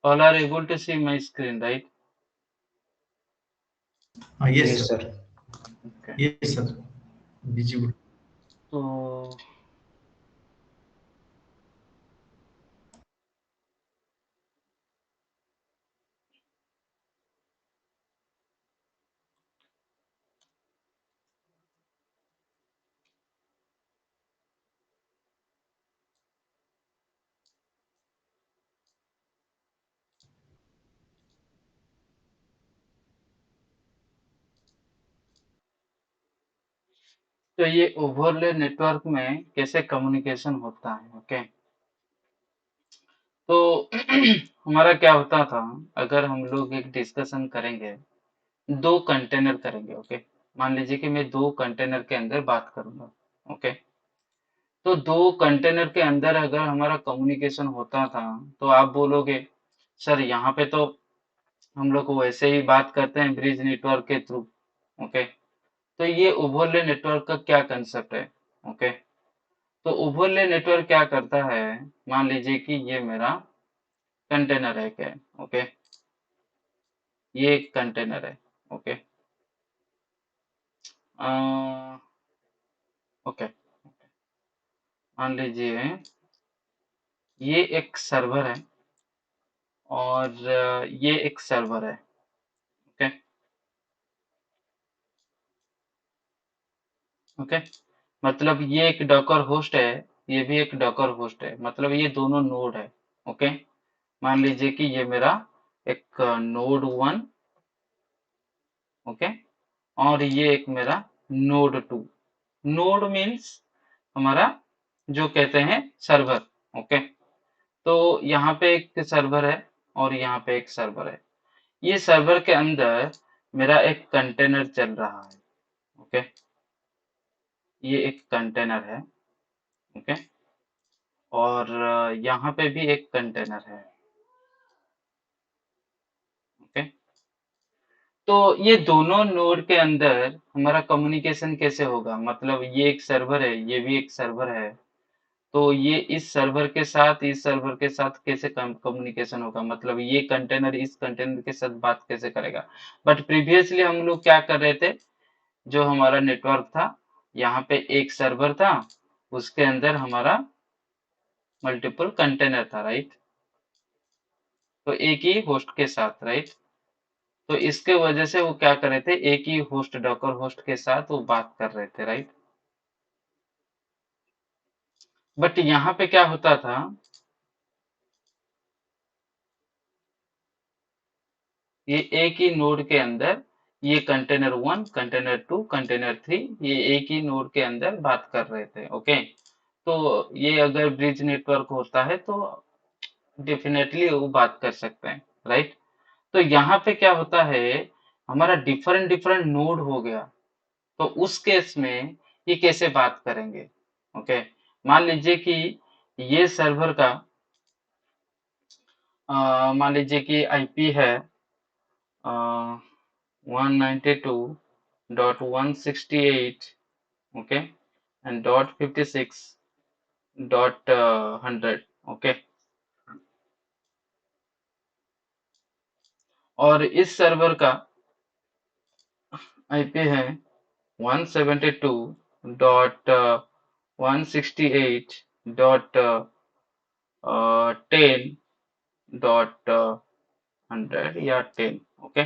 All are able to see my screen, right? Yes, Yes, sir. sir. Okay. Yes, sir. Visible. So तो ये overlay network में कैसे communication होता है, okay. तो हमारा क्या होता था, अगर हम लोग एक डिस्कशन करेंगे, दो कंटेनर करेंगे, ओके। मान लीजिए कि मैं दो कंटेनर के अंदर बात करूंगा, ओके। तो दो कंटेनर के अंदर अगर हमारा कम्युनिकेशन होता था, तो आप बोलोगे सर यहाँ पे तो हम लोग वैसे ही बात करते हैं ब्रिज नेटवर्क के थ्रू, ओके। तो ये ओवरले नेटवर्क का क्या कंसेप्ट है, ओके। तो ओवरले नेटवर्क क्या करता है, मान लीजिए कि ये मेरा कंटेनर है, क्या, ओके। ये एक कंटेनर है, ओके। ओके, मान लीजिए ये एक सर्वर है और ये एक सर्वर है, ओके। ओके, मतलब ये एक डॉकर होस्ट है, ये भी एक डॉकर होस्ट है, मतलब ये दोनों नोड है, ओके। मान लीजिए कि ये मेरा एक नोड वन, ओके, और ये एक मेरा नोड टू। नोड मीन्स हमारा जो कहते हैं सर्वर, ओके। तो यहाँ पे एक सर्वर है और यहाँ पे एक सर्वर है। ये सर्वर के अंदर मेरा एक कंटेनर चल रहा है, ओके। ये एक कंटेनर है, ओके। और यहाँ पे भी एक कंटेनर है, ओके। तो ये दोनों नोड के अंदर हमारा कम्युनिकेशन कैसे होगा, मतलब ये एक सर्वर है, ये भी एक सर्वर है। तो ये इस सर्वर के साथ इस सर्वर के साथ कैसे कम्युनिकेशन होगा, मतलब ये कंटेनर इस कंटेनर के साथ बात कैसे करेगा। बट प्रीवियसली हम लोग क्या कर रहे थे, जो हमारा नेटवर्क था, यहाँ पे एक सर्वर था, उसके अंदर हमारा मल्टीपल कंटेनर था, राइट। तो एक ही होस्ट के साथ, राइट। तो इसके वजह से वो क्या कर रहे थे, एक ही होस्ट डॉकर होस्ट के साथ वो बात कर रहे थे, राइट। बट यहाँ पे क्या होता था, ये एक ही नोड के अंदर ये container one, container two, container three, ये एक ही नोड के अंदर बात कर रहे थे, ओके। तो ये अगर ब्रिज नेटवर्क होता है तो डेफिनेटली वो बात कर सकते हैं, राइट। तो यहाँ पे क्या होता है, हमारा डिफरेंट डिफरेंट नोड हो गया। तो उस केस में ये कैसे बात करेंगे, ओके। मान लीजिए कि ये सर्वर का मान लीजिए कि आईपी है 192.168, ओके, एंड .56.100, ओके। और इस सर्वर का आईपी है 172.168.10.100 या 10, ओके।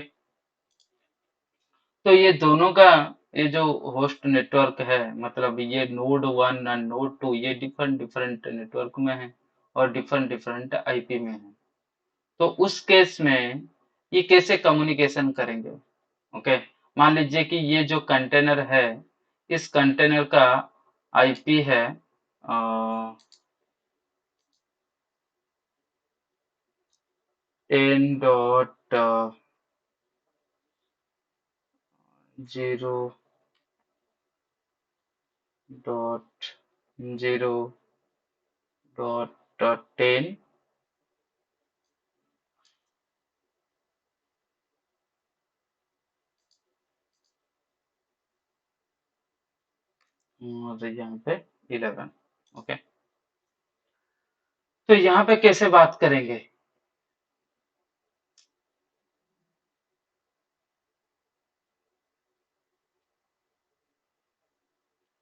तो ये दोनों का ये जो होस्ट नेटवर्क है, मतलब ये नोड वन और नोड टू, ये डिफरेंट डिफरेंट नेटवर्क में है और डिफरेंट डिफरेंट आईपी में है। तो उस केस में ये कैसे कम्युनिकेशन करेंगे, ओके। मान लीजिए कि ये जो कंटेनर है, इस कंटेनर का आईपी है 10.0.0.10, और यहाँ पे 11, ओके। तो यहाँ पे कैसे बात करेंगे,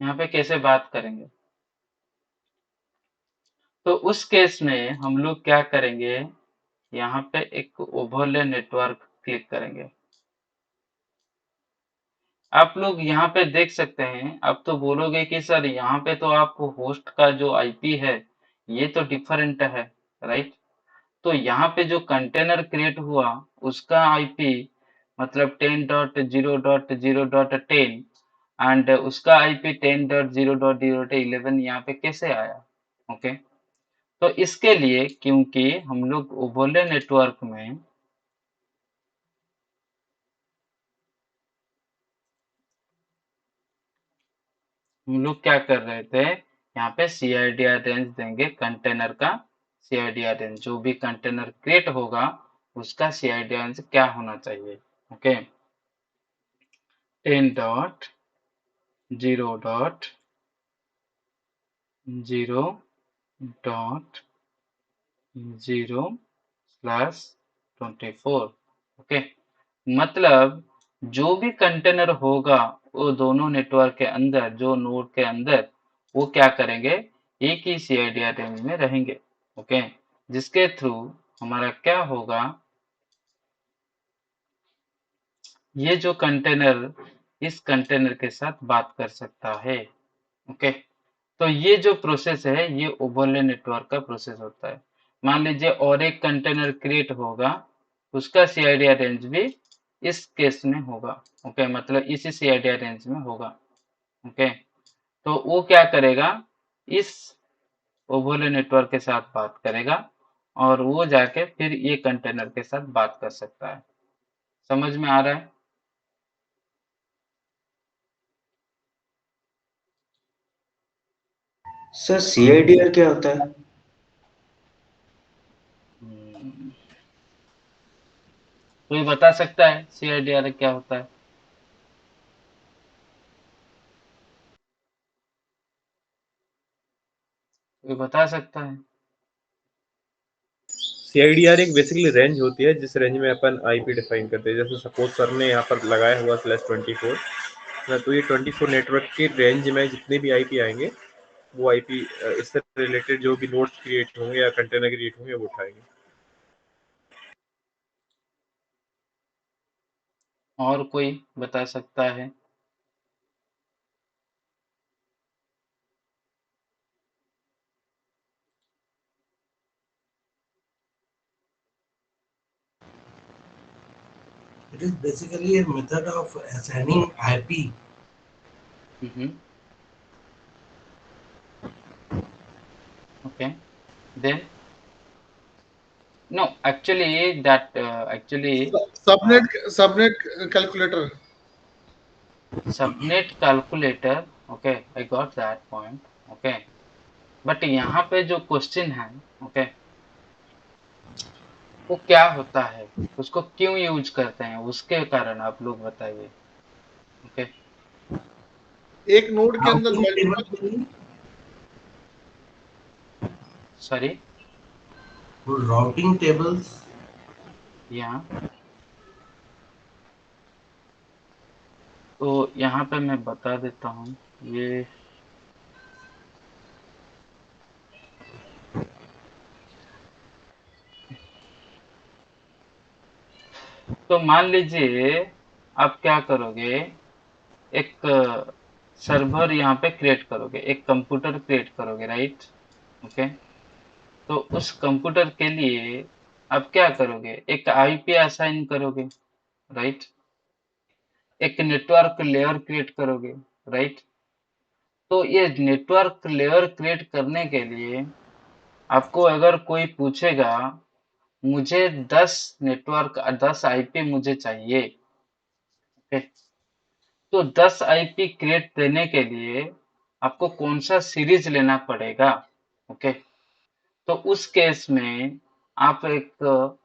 यहाँ पे कैसे बात करेंगे? तो उस केस में हम लोग क्या करेंगे, यहाँ पे एक ओवरले नेटवर्क क्लिक करेंगे। आप लोग यहाँ पे देख सकते हैं, आप तो बोलोगे कि सर यहाँ पे तो आपको होस्ट का जो आईपी है ये तो डिफरेंट है, राइट? तो यहाँ पे जो कंटेनर क्रिएट हुआ उसका आईपी मतलब 10.0.0.10 एंड उसका आईपी 10.0.0.11 यहाँ पे कैसे आया? ओके, तो इसके लिए क्योंकि हम लोग ओवरले नेटवर्क में हम लोग क्या कर रहे थे, यहाँ पे CIDR रेंज देंगे कंटेनर का। CIDR रेंज जो भी कंटेनर क्रिएट होगा उसका CIDR रेंज क्या होना चाहिए? ओके, 10.0.0.0/24। ओके, मतलब जो भी कंटेनर होगा वो दोनों नेटवर्क के अंदर, जो नोड के अंदर, वो क्या करेंगे, एक ही CIDR रेंज में रहेंगे। ओके, जिसके थ्रू हमारा क्या होगा, ये जो कंटेनर इस कंटेनर के साथ बात कर सकता है। ओके, तो ये जो प्रोसेस है ये ओवरले नेटवर्क का प्रोसेस होता है। मान लीजिए और एक कंटेनर क्रिएट होगा, उसका CIDR रेंज भी इस केस में होगा। ओके, मतलब इसी CIDR रेंज में होगा। ओके, तो वो क्या करेगा, इस ओवरले नेटवर्क के साथ बात करेगा और वो जाके फिर ये कंटेनर के साथ बात कर सकता है। समझ में आ रहा है? सर CIDR क्या होता है? हम्म, कोई बता सकता है CIDR क्या होता है? कोई बता सकता है? CIDR एक बेसिकली रेंज होती है जिस रेंज में अपन आईपी डिफाइन करते हैं। जैसे सपोज सर ने यहाँ पर लगाया हुआ /24 ना, तो ये 24 नेटवर्क के रेंज में जितने भी आईपी आएंगे वो आईपी इससे रिलेटेड जो भी नोड्स क्रिएट होंगे या कंटेनर क्रिएट होंगे वो उठाएंगे। और कोई बता सकता है? It is basically a method of assigning IP. Mm-hmm. Okay. Then no, actually that uh, subnet calculator. subnet calculator. Okay, I got that point. Okay, but यहाँ पे जो क्वेश्चन है, okay, वो क्या होता है, उसको क्यों यूज करते हैं, उसके कारण आप लोग बताइए। ओके, एक नोड के अंदर Routing table multiple. meaning sorry, routing tables. यहाँ तो यहाँ पे मैं बता देता हूँ ये। तो मान लीजिए आप क्या करोगे, एक सर्वर यहाँ पे क्रिएट करोगे, एक कंप्यूटर क्रिएट करोगे, राइट? ओके, तो उस कंप्यूटर के लिए आप क्या करोगे, एक आईपी असाइन करोगे, राइट? एक नेटवर्क लेयर क्रिएट करोगे, राइट? तो ये नेटवर्क लेयर क्रिएट करने के लिए आपको अगर कोई पूछेगा मुझे 10 आईपी मुझे चाहिए, ओके, तो 10 आईपी क्रिएट देने के लिए आपको कौन सा सीरीज लेना पड़ेगा? ओके, तो उस केस में आप एक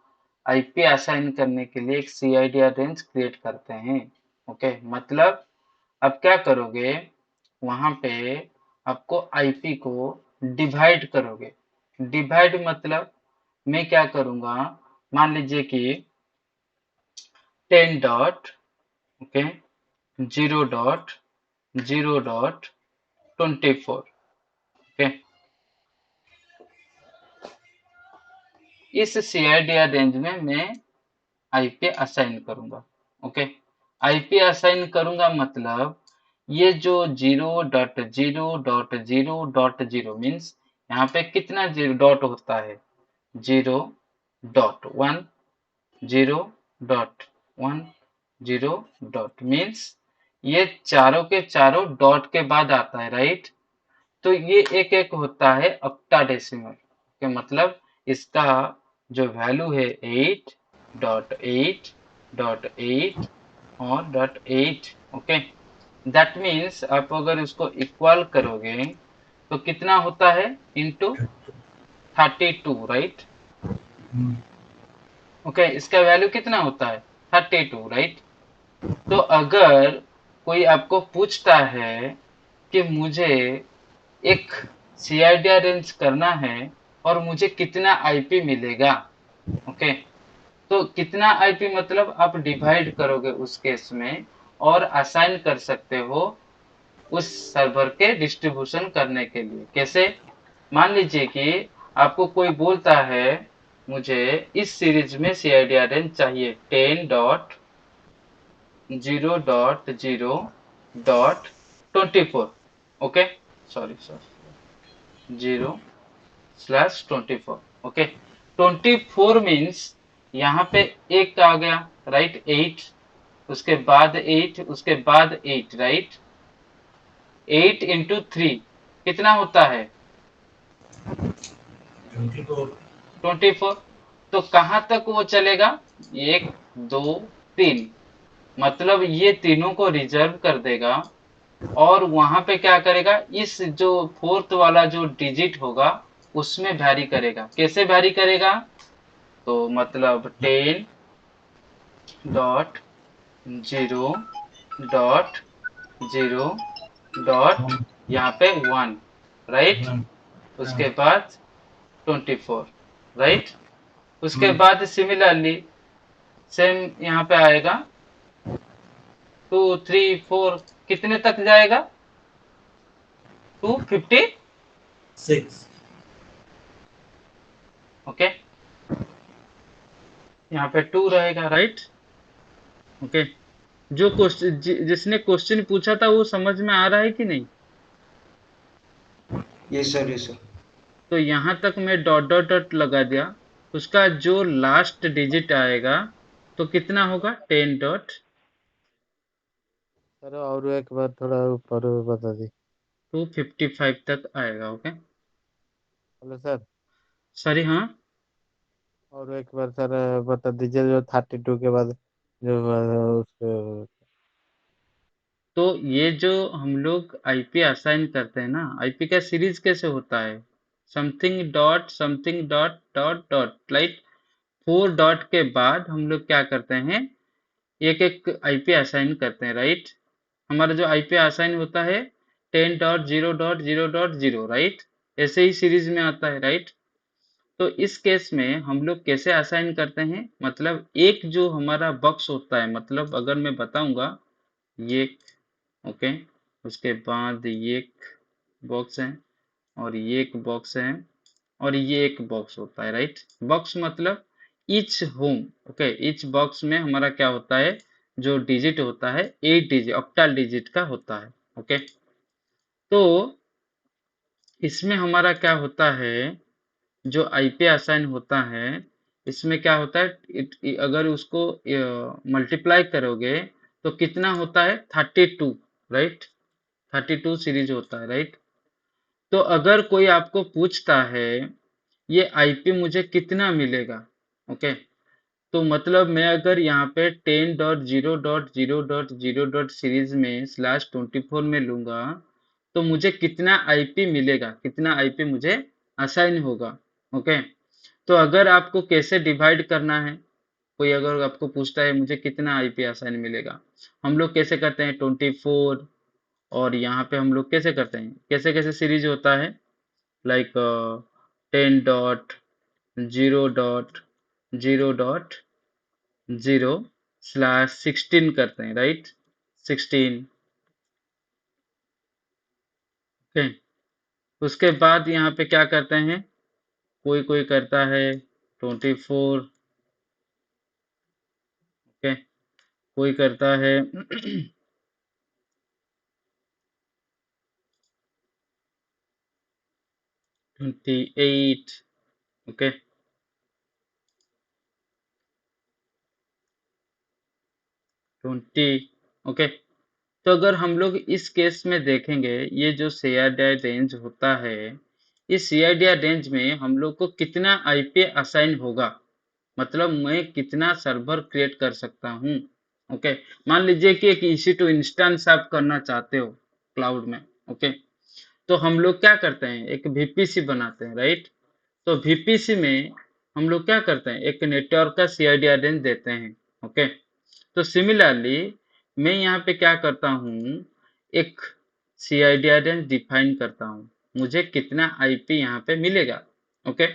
आईपी असाइन करने के लिए एक CIDR रेंज क्रिएट करते हैं। ओके, मतलब अब क्या करोगे, वहां पे आपको आईपी को डिवाइड करोगे। डिवाइड मतलब मैं क्या करूंगा, मान लीजिए कि 10 dot, okay, 0 dot 0 dot 24। Okay, इस CIDR रेंज में मैं आईपी असाइन करूंगा। ओके, आईपी असाइन करूंगा मतलब ये जो 0.0.0.0 मीन्स यहाँ पे कितना जीरो डॉट होता है, 0.1 0.1 0 मीन्स ये चारों के चारों डॉट के बाद आता है, राइट। तो ये एक एक होता है ऑक्टाडेसिमल के मतलब इसका जो वैल्यू है 8.8.8 और .8। ओके, दैट मीन्स आप अगर इसको इक्वल करोगे तो कितना होता है, इंटू 32, राइट। ओके, इसका वैल्यू कितना होता है, 32, राइट। तो अगर कोई आपको पूछता है कि मुझे एक CIDR रेंज करना है और मुझे कितना आईपी मिलेगा, ओके, तो कितना आईपी मतलब आप डिवाइड करोगे उस केस में और असाइन कर सकते हो उस सर्वर के डिस्ट्रीब्यूशन करने के लिए। कैसे, मान लीजिए कि आपको कोई बोलता है मुझे इस सीरीज में CIDR रेंज चाहिए 10.0.0.24। Okay, sorry 0/24। ओके, 24 मीन्स यहाँ पे एक आ गया, राइट, 8, उसके बाद 8, उसके बाद 8, राइट। 8 इंटू 3 कितना होता है, 24। तो कहाँ तक वो चलेगा, 1 2 3, मतलब ये तीनों को रिजर्व कर देगा और वहां पे क्या करेगा, इस जो फोर्थ वाला जो डिजिट होगा उसमें वैरी करेगा। कैसे वैरी करेगा, तो मतलब 10.0.0. यहाँ पे 1, राइट, उसके बाद 24, राइट। उसके बाद सिमिलरली सेम यहाँ पे आएगा 2 3 4, कितने तक जाएगा, 256। ओके, यहाँ पे 2 रहेगा, राइट। ओके, जो क्वेश्चन जिसने क्वेश्चन पूछा था वो समझ में आ रहा है कि नहीं। Yes sir, yes sir. तो यहाँ तक मैं डॉट डॉट डॉट लगा दिया, उसका जो लास्ट डिजिट आएगा तो कितना होगा, 10 डॉट सर और एक बार थोड़ा ऊपर बता दी। 255 तक आएगा। ओके, हेलो सर, सॉरी, हाँ। और एक बार सर बता दीजिए जो 32 के बाद जो उसको। तो ये जो हम लोग आईपी असाइन करते हैं ना, आईपी का सीरीज कैसे होता है, something dot dot dot, like 4 dot के बाद हम लोग क्या करते हैं, एक एक आईपी असाइन करते हैं, राइट। हमारा जो आईपी असाइन होता है 10.0.0.0, राइट, ऐसे ही सीरीज में आता है, राइट। तो इस केस में हम लोग कैसे असाइन करते हैं, मतलब एक जो हमारा बॉक्स होता है, मतलब अगर मैं बताऊंगा ये, ओके, उसके बाद ये एक बॉक्स है और ये एक बॉक्स है और ये एक बॉक्स होता है, राइट। बॉक्स मतलब each home, okay, each box में हमारा क्या होता है, जो डिजिट होता है 8 डिजिट ऑक्टल डिजिट का होता है। ओके, तो इसमें हमारा क्या होता है, जो आईपी असाइन होता है इसमें क्या होता है, अगर उसको मल्टीप्लाई करोगे तो कितना होता है, 32, राइट, 32 सीरीज होता है, राइट। तो अगर कोई आपको पूछता है ये आईपी मुझे कितना मिलेगा, ओके, तो मतलब मैं अगर यहाँ पे 10.0.0.0. सीरीज में /24 में लूंगा तो मुझे कितना आईपी मिलेगा, कितना आईपी मुझे असाइन होगा। ओके, तो अगर आपको कैसे डिवाइड करना है, कोई अगर आपको पूछता है मुझे कितना आईपी असाइन मिलेगा, हम लोग कैसे करते हैं, 24, और यहाँ पे हम लोग कैसे करते हैं, कैसे कैसे सीरीज होता है, लाइक 10.0.0.0/16 करते हैं, राइट, 16, ओके। उसके बाद यहाँ पे क्या करते हैं, कोई करता है 24, ओके, कोई करता है 28, ओके, 20, ओके। तो अगर हम लोग इस केस में देखेंगे, ये जो CIDR रेंज होता है, इस CIDR रेंज में हम लोग को कितना IP असाइन होगा, मतलब मैं कितना सर्वर क्रिएट कर सकता हूँ, ओके। मान लीजिए कि एक EC2 इंस्टेंस आप करना चाहते हो क्लाउड में, ओके। तो हम लोग क्या करते हैं, एक VPC बनाते हैं, राइट। तो VPC में हम लोग क्या करते हैं, एक नेटवर्क का CIDR रेंज देते हैं, ओके। तो सिमिलरली मैं यहाँ पे क्या करता हूँ, एक CIDR रेंज डिफाइन करता हूँ, मुझे कितना IP यहाँ पे मिलेगा, ओके।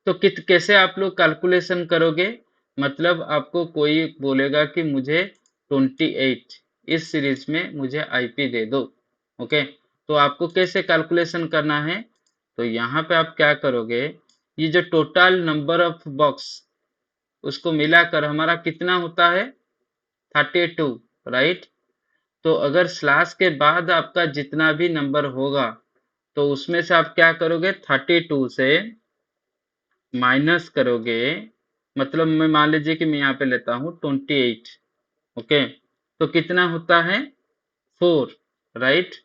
तो कैसे आप लोग कैलकुलेशन करोगे, मतलब आपको कोई बोलेगा कि मुझे 28 इस सीरीज में मुझे IP दे दो, ओके। तो आपको कैसे कैलकुलेशन करना है, तो यहाँ पे आप क्या करोगे, ये जो टोटल नंबर ऑफ बॉक्स उसको मिलाकर हमारा कितना होता है 32, राइट। तो अगर स्लैश के बाद आपका जितना भी नंबर होगा, तो उसमें से आप क्या करोगे, 32 से माइनस करोगे, मतलब मैं मान लीजिए कि मैं यहाँ पे लेता हूँ 28, ओके। तो कितना होता है 4, राइट।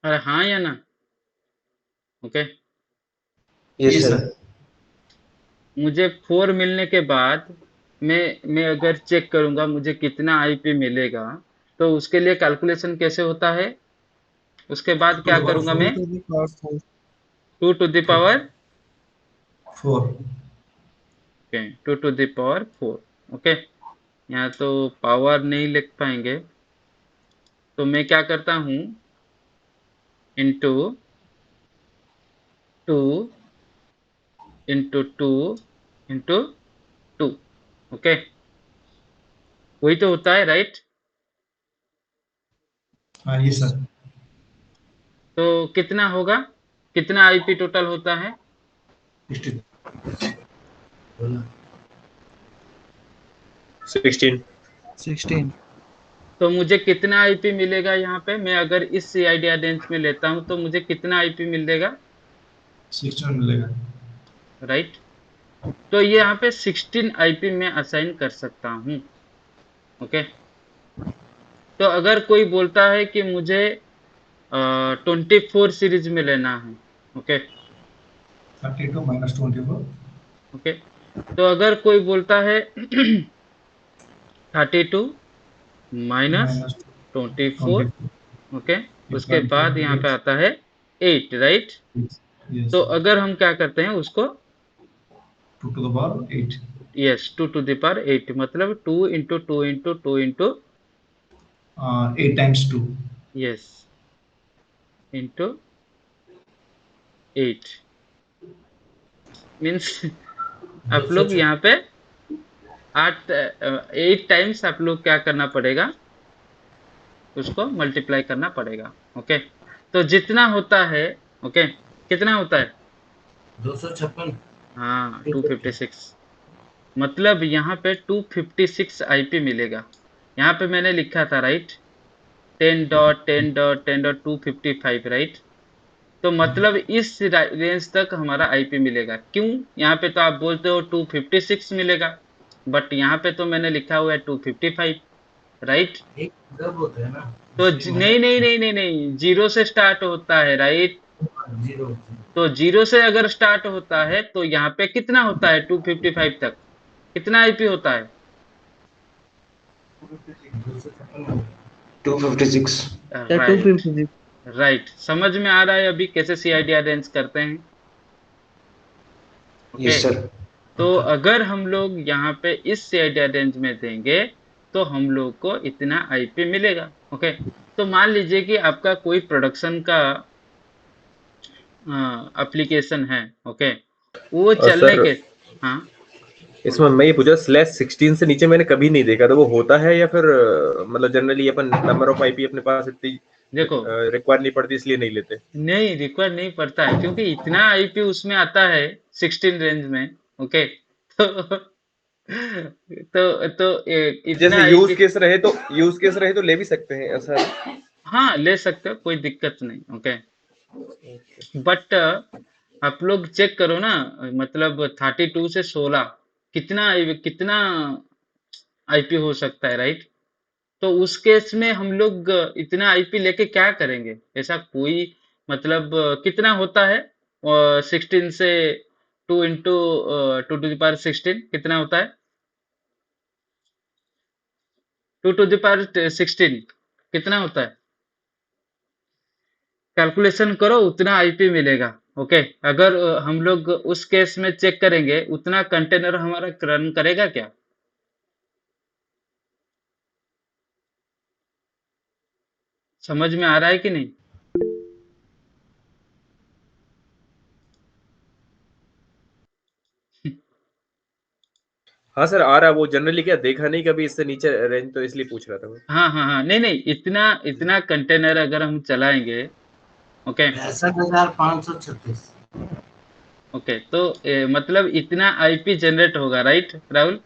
अरे हाँ या ना, ओके। Yes sir. मुझे 4 मिलने के बाद मैं अगर चेक करूंगा मुझे कितना IP मिलेगा, तो उसके लिए कैलकुलेशन कैसे होता है, उसके बाद क्या करूंगा मैं, 2 to the power 4. Okay, 2 to the power 4, okay. यहाँ तो पावर नहीं लिख पाएंगे, तो मैं क्या करता हूँ, इंटू 2 इंटू 2 इंटू 2, ओके। वही तो होता है, राइट। हाँ ये सर। तो कितना होगा, कितना IP टोटल होता है, 16। तो मुझे कितना IP मिलेगा यहाँ पे, मैं अगर इस CIDR रेंज में लेता हूँ तो मुझे कितना IP मिलेगा, 16 मिलेगा। राइट। तो ये यहाँ पे 16 IP में असाइन कर सकता हूँ, ओके। तो अगर कोई बोलता है कि मुझे 24 सीरीज में लेना है, ओके, 32 minus 24. ओके। तो अगर कोई बोलता है 32 माइनस Minus 24, 24. ओके, उसके Equal to बाद यहाँ पे 8. आता है 8, राइट। Yes. तो अगर हम क्या करते हैं उसको, 2 to the power 8. Yes 2 to the power 8, मतलब 2 into 2 into 2 into 8 times 2. Yes into 8 means आप लोग यहाँ पे 8 टाइम्स आप लोग क्या करना पड़ेगा, उसको मल्टीप्लाई करना पड़ेगा, ओके। तो जितना होता है, ओके, कितना होता है 256. हाँ 256, मतलब यहाँ पे 256 IP मिलेगा। यहाँ पे मैंने लिखा था, राइट, 10.10.10.255, राइट। तो मतलब इस रेंज तक हमारा IP मिलेगा। क्यों, यहाँ पे तो आप बोलते हो 256 मिलेगा, बट यहाँ पे तो मैंने लिखा हुआ है 255, राइट। एक जब होता है ना, तो इसलिए नहीं नहीं नहीं नहीं नहीं, जीरो से स्टार्ट होता है, राइट। 0. तो जीरो से अगर स्टार्ट होता है तो यहाँ पे कितना होता है 255 तक कितना IP होता है, 256। Right, right. समझ में आ रहा है अभी कैसे CIDR रेंज करते हैं, ओके। Yes sir. तो अगर हम लोग यहाँ पे इस CIDR रेंज में देंगे तो हम लोग को इतना IP मिलेगा, ओके। तो मान लीजिए कि आपका कोई प्रोडक्शन का एप्लीकेशन है, ओके, वो और चलने सर के, हाँ इसमें मैं ये पूछा /16 से नीचे मैंने कभी नहीं देखा, तो वो होता है या फिर मतलब generally upon number of IP अपने पास इतनी देखो रिक्वायर नहीं पड़ती इसलिए नहीं लेते। नहीं रिक्वायर नहीं पड़ता है क्योंकि इतना आईपी उसमें आता है 16 रेंज में। ओके तो इतना जैसे आईपी यूज केस रहे तो ले भी सकते हैं ऐसा है? हाँ ले सकते हो, कोई दिक्कत नहीं। ओके बट आप लोग चेक करो ना, मतलब 32 से 16 कितना आईपी हो सकता है, राइट? तो उस केस में हम लोग इतना आईपी लेके क्या करेंगे? ऐसा कोई मतलब कितना होता है 16 से 2 इंटू 2 टू द पावर 16 कितना होता है? 2 टू द पावर 16 कितना होता है? कैलकुलेशन करो, उतना आईपी मिलेगा। ओके अगर हम लोग उस केस में चेक करेंगे उतना कंटेनर हमारा रन करेगा क्या? समझ में आ रहा है कि नहीं? हाँ सर आ रहा है, वो जनरली क्या देखा नहीं कभी इससे नीचे रेंज, तो इसलिए पूछ रहा था मैं। हाँ हाँ हाँ, नहीं नहीं, इतना इतना कंटेनर अगर हम चलाएंगे। ओके 62,536। ओके तो मतलब इतना आईपी जनरेट होगा, राइट राहुल?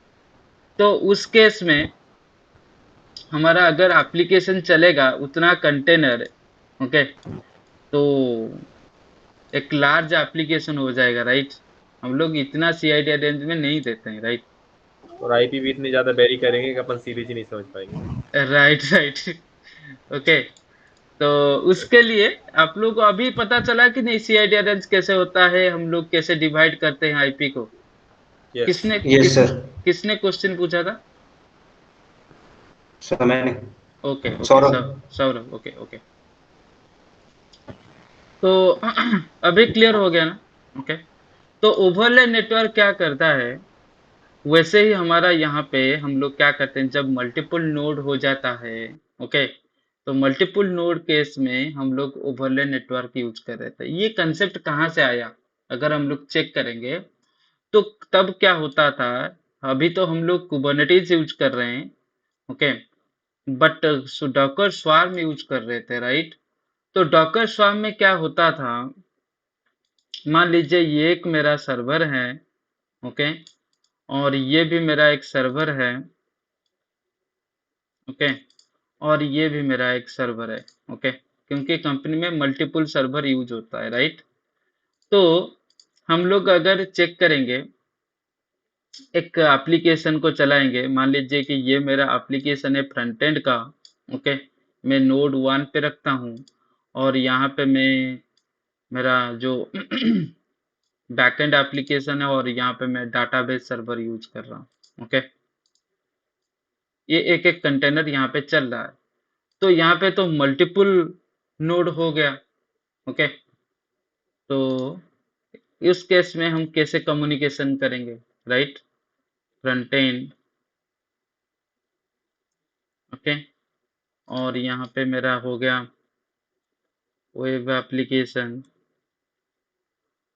तो उस केस में हमारा अगर एप्लीकेशन चलेगा उतना कंटेनर, ओके, तो एक लार्ज एप्लीकेशन हो जाएगा, राइट? हम लोग इतना सीआईडी रेंज में नहीं देते हैं, राइट? और आईपी भी इतनी ज्यादा वेरी करेंगे कि अपन सीरीज ही नहीं समझ पाएंगे। राइट राइट ओके तो उसके लिए आप लोग को अभी पता चला कि नहीं सीआईडी रेंज कैसे होता है, हम लोग कैसे डिवाइड करते हैं आईपी को? यस। किसने यस किस सर। किसने क्वेश्चन पूछा था? सर मैंने। Okay okay Saurabh. Saurabh, okay okay तो अभी क्लियर हो गया ना? ओके तो ओवरले नेटवर्क क्या करता है, वैसे ही हमारा यहाँ पे हम लोग क्या करते हैं जब मल्टीपल नोड हो जाता है। ओके तो मल्टीपल नोड केस में हम लोग ओवरले नेटवर्क यूज कर रहे थे। ये कंसेप्ट कहाँ से आया अगर हम लोग चेक करेंगे तो तब क्या होता था, अभी तो हम लोग कुबरनेटिस यूज कर रहे हैं। Okay but Docker swarm use कर रहे थे, राइट? तो डॉकर स्वार्म में क्या होता था, मान लीजिए ये एक मेरा सर्वर है। ओके और ये भी मेरा एक सर्वर है। ओके और ये भी मेरा एक सर्वर है। ओके क्योंकि कंपनी में मल्टीपल सर्वर यूज होता है, राइट? तो हम लोग अगर चेक करेंगे एक एप्लीकेशन को चलाएंगे, मान लीजिए कि ये मेरा एप्लीकेशन है फ्रंट एंड का। ओके मैं नोड 1 पे रखता हूँ और यहाँ पे मैं मेरा जो बैकएंड एप्लीकेशन है और यहाँ पे मैं डाटाबेस सर्वर यूज कर रहा हूँ। ओके ये एक एक कंटेनर यहाँ पे चल रहा है, तो यहाँ पे तो मल्टीपल नोड हो गया। ओके तो इस केस में हम कैसे कम्युनिकेशन करेंगे, राइट? फ्रंट एंड, ओके और यहाँ पे मेरा हो गया वेब एप्लीकेशन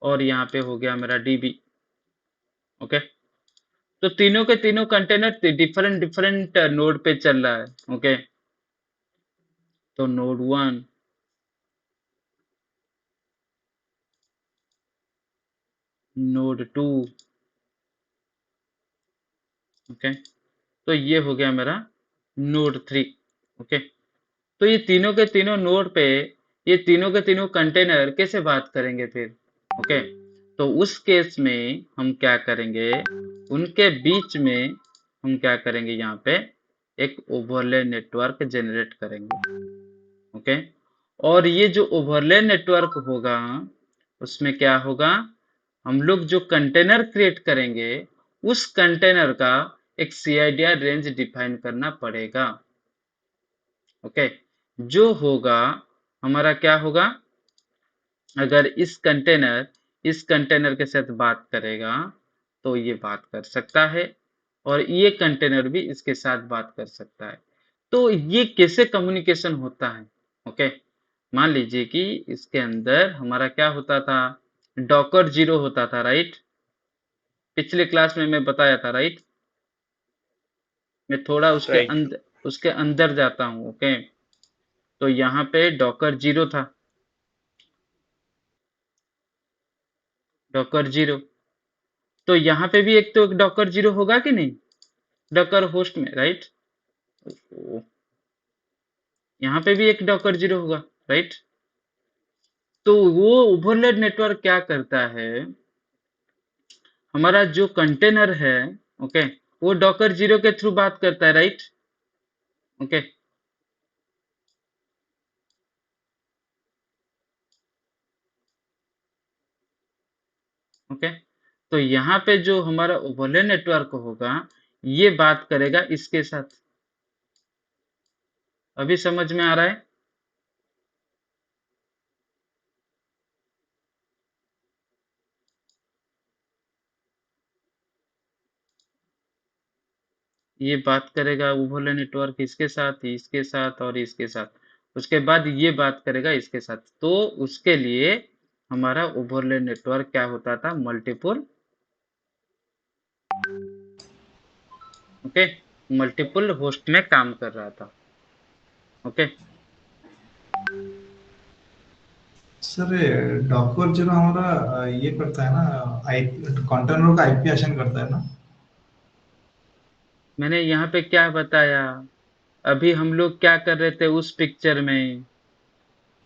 और यहाँ पे हो गया मेरा डीबी। ओके तो तीनों के तीनों कंटेनर डिफरेंट डिफरेंट नोड पे चल रहा है। ओके तो नोड 1, नोड 2, ओके तो ये हो गया मेरा नोड 3। ओके तो ये तीनों के तीनों नोड पे ये तीनों के तीनों कंटेनर कैसे बात करेंगे फिर? ओके तो उस केस में हम क्या करेंगे, उनके बीच में हम क्या करेंगे, यहाँ पे एक ओवरले नेटवर्क जनरेट करेंगे। ओके और ये जो ओवरले नेटवर्क होगा उसमें क्या होगा, हम लोग जो कंटेनर क्रिएट करेंगे उस कंटेनर का एक सीआईडी रेंज डिफाइन करना पड़ेगा। ओके जो होगा हमारा क्या होगा, अगर इस कंटेनर के साथ बात करेगा तो ये बात कर सकता है और ये कंटेनर भी इसके साथ बात कर सकता है। तो ये कैसे कम्युनिकेशन होता है? ओके मान लीजिए कि इसके अंदर हमारा क्या होता था, डॉकर 0 होता था, राइट? पिछले क्लास में मैं बताया था, राइट? मैं थोड़ा राइट। उसके अंदर जाता हूँ। ओके तो यहाँ पे डॉकर 0 था, डॉकर 0, तो यहाँ पे भी एक तो डॉकर 0 होगा कि नहीं, डॉकर होस्ट में, राइट। यहाँ पे भी एक डॉकर 0 होगा, राइट। तो वो ओवरलेड नेटवर्क क्या करता है, हमारा जो कंटेनर है, ओके, वो डॉकर 0 के थ्रू बात करता है, राइट, ओके। ओके, तो यहाँ पे जो हमारा ओवरले नेटवर्क होगा, ये बात करेगा इसके साथ। अभी समझ में आ रहा है? ये बात करेगा ओवरले नेटवर्क इसके साथ, इसके साथ और इसके साथ। उसके बाद ये बात करेगा इसके साथ। तो उसके लिए हमारा ओवरले नेटवर्क क्या होता था, मल्टीपल, ओके, मल्टीपल होस्ट में काम कर रहा था, ओके। सर डॉकर जो ना हमारा ये करता है ना, आई कंटेनर का आईपी असाइन करता है ना। मैंने यहाँ पे क्या बताया, अभी हम लोग क्या कर रहे थे उस पिक्चर में,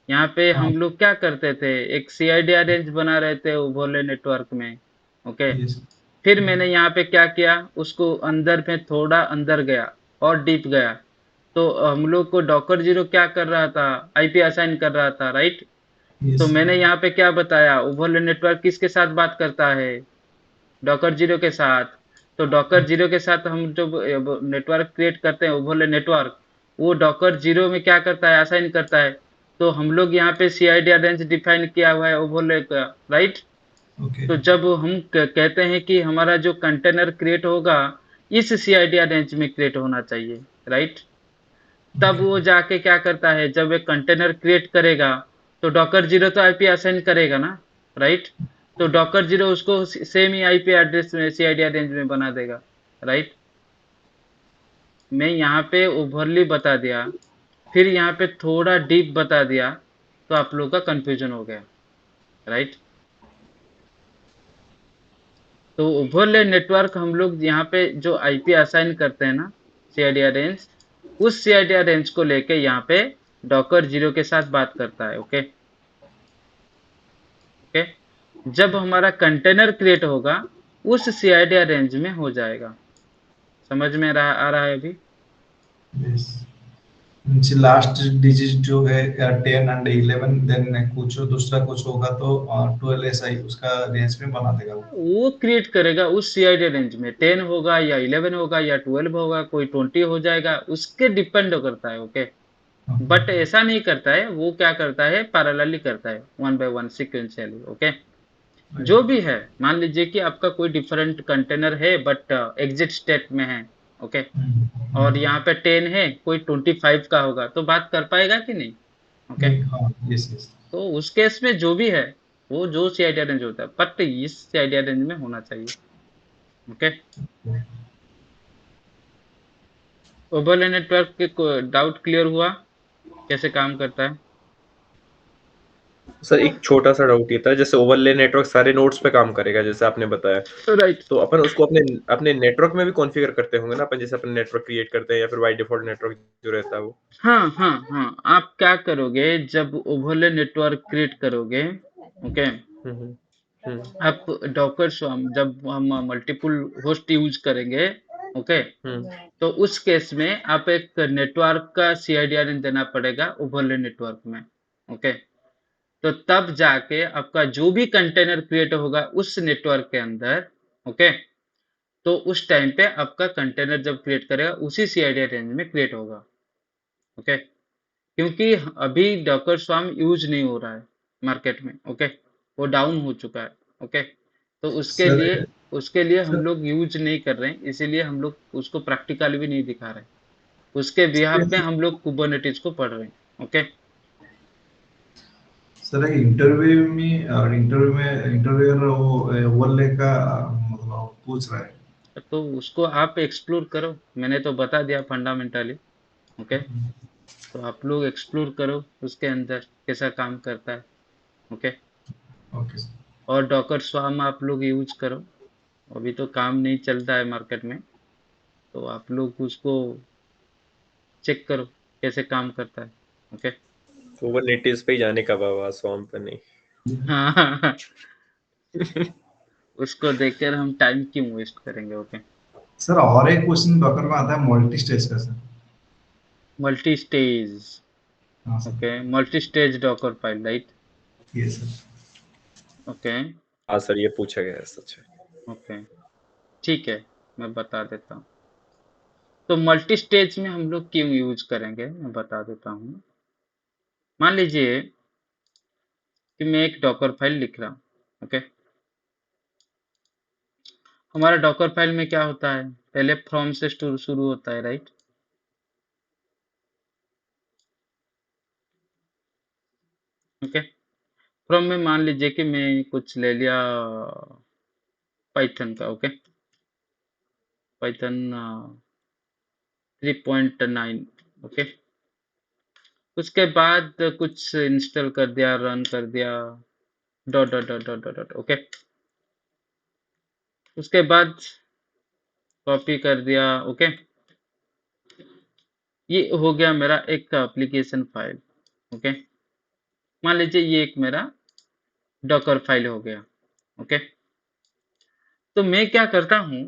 यहाँ पे हाँ, हम लोग क्या करते थे, एक CIDR रेंज बना रहे थे ओवरले नेटवर्क में, ओके। यस। फिर मैंने यहाँ पे क्या किया, उसको अंदर में थोड़ा अंदर गया और डीप गया। तो हम लोग को डॉकर 0 क्या कर रहा था, आईपी असाइन कर रहा था, राइट। तो यस। मैंने यहाँ पे क्या बताया, ओवरले नेटवर्क किसके साथ बात करता है, डॉकर 0 के साथ। तो डॉकर 0 के साथ हम जो नेटवर्क क्रिएट करते हैं ओवरले नेटवर्क, वो डॉकर 0 में क्या करता है, असाइन करता है। तो हम लोग यहाँ पे CIDR रेंज डिफाइन किया हुआ है ओवरले का, राइट। ओके। तो जब हम कहते हैं कि हमारा जो कंटेनर क्रिएट होगा इस CIDR रेंज में क्रिएट होना चाहिए, राइट। तब वो जाके क्या करता है, जब एक कंटेनर क्रिएट करेगा तो डॉकर 0 तो आईपी असाइन करेगा ना, राइट। तो डॉकर 0 उसको सेम ही आईपी एड्रेस में CIDR रेंज में बना देगा, राइट। मैं यहाँ पे ओवरली बता दिया, फिर यहाँ पे थोड़ा डीप बता दिया, तो आप लोग का कंफ्यूजन हो गया, राइट। तो ओवरले नेटवर्क हम लोग यहाँ पे जो आईपी असाइन करते हैं ना, CIDR रेंज, उस CIDR रेंज को लेके यहाँ पे डॉकर 0 के साथ बात करता है, ओके, ओके। जब हमारा कंटेनर क्रिएट होगा उस CIDR रेंज में हो जाएगा। समझ में आ रहा है अभी? यस। लास्ट डिजिट जो है 10 एंड 11, देन कुछ दूसरा कुछ होगा तो 12 ऐसा ही उसका रेंज में बना देगा वो। वो क्रिएट करेगा उस CIDR रेंज में, 10 होगा या 11 होगा या 12 होगा, कोई 20 हो जाएगा, उसके डिपेंड करता है, ओके। बट ऐसा नहीं करता है, वो क्या करता है, पैरेलली करता है, 1 by 1 सिक्वेंशियली, ओके। जो भी है, मान लीजिए कि आपका कोई डिफरेंट कंटेनर है बट एग्जिट स्टेट में है, ओके, और यहाँ पे 10 है, कोई 25 का होगा, तो बात कर पाएगा कि नहीं, ओके। हाँ, यस यस। तो उस केस में जो भी है वो जो CIDR रेंज होता है, बट इस CIDR रेंज में होना चाहिए, ओके। ओवरले नेटवर्क के डाउट क्लियर हुआ, कैसे काम करता है? सर एक छोटा सा डाउट ये था, जैसे ओवरले नेटवर्क सारे नोड्स पे काम करेगा जैसे आपने बताया, राइट। तो अपन उसको अपने अपने नेटवर्क में भी कॉन्फ़िगर करते होंगे ना अपन, जैसे अपन नेटवर्क क्रिएट करते हैं या फिर बाय डिफॉल्ट नेटवर्क जो रहता है वो। हाँ हाँ हाँ, आप क्या करोगे जब ओवरले नेटवर्क क्रिएट करोगे, ओके, आप डॉकर स्वाम जब हम मल्टीपल होस्ट यूज करेंगे, ओके, तो उस केस में आप एक नेटवर्क का CIDR देना पड़ेगा ओवरले नेटवर्क में, ओके। तो तब जाके आपका जो भी कंटेनर क्रिएट होगा उस नेटवर्क के अंदर, ओके, तो उस टाइम पे आपका कंटेनर जब क्रिएट करेगा उसी CIDR रेंज में क्रिएट होगा, ओके। क्योंकि अभी डॉकर स्वाम यूज नहीं हो रहा है मार्केट में, ओके, वो डाउन हो चुका है, ओके। तो सर उसके लिए हम सर लोग यूज नहीं कर रहे हैं, इसीलिए हम लोग उसको प्रैक्टिकली भी नहीं दिखा रहे, उसके बिहाफ पे हम लोग कुबरनेटिस को पढ़ रहे हैं, ओके। सर इंटरव्यूअर वो ओवरले का मतलब पूछ रहा है। तो उसको आप एक्सप्लोर करो, मैंने तो बता दिया फंडामेंटली, ओके। तो आप लोग एक्सप्लोर करो उसके अंदर कैसा काम करता है। ओके। Okay sir. और डॉकर स्वार्म आप लोग यूज करो, अभी तो काम नहीं चलता है मार्केट में, तो आप लोग उसको चेक करो कैसे काम करता है। ओके। कुबरनेटिस पे ही जाने का बाबा, स्वamp पे नहीं। हाँ उसको देखकर हम टाइम क्यों वेस्ट करेंगे। ओके। सर और एक क्वेश्चन डॉकर में आता है मल्टी स्टेज का सर। Multi stage. हाँ sir. Okay, multi stage docker file, right. ये सर। ओके। हाँ सर, ये पूछा गया है, सच है। ओके, ठीक है, मैं बता देता हूँ। तो मल्टी स्टेज में हम लोग क्यों यूज करेंगे, मैं बता देता हूँ। मान लीजिए कि मैं एक डॉकर फाइल लिख रहा हूँ। ओके। हमारा डॉकर फाइल में क्या होता है, पहले फ्रॉम से शुरू होता है, राइट। ओके। फ्रॉम में मान लीजिए कि मैं कुछ ले लिया पाइथन का। Okay, Python 3.9। ओके। उसके बाद कुछ इंस्टॉल कर दिया, रन कर दिया, dot dot dot dot dot. Okay. उसके बाद कॉपी कर दिया। ओके। ये हो गया मेरा एक एप्लीकेशन फाइल। ओके। मान लीजिए ये एक मेरा डॉकर फाइल हो गया। ओके। तो मैं क्या करता हूँ,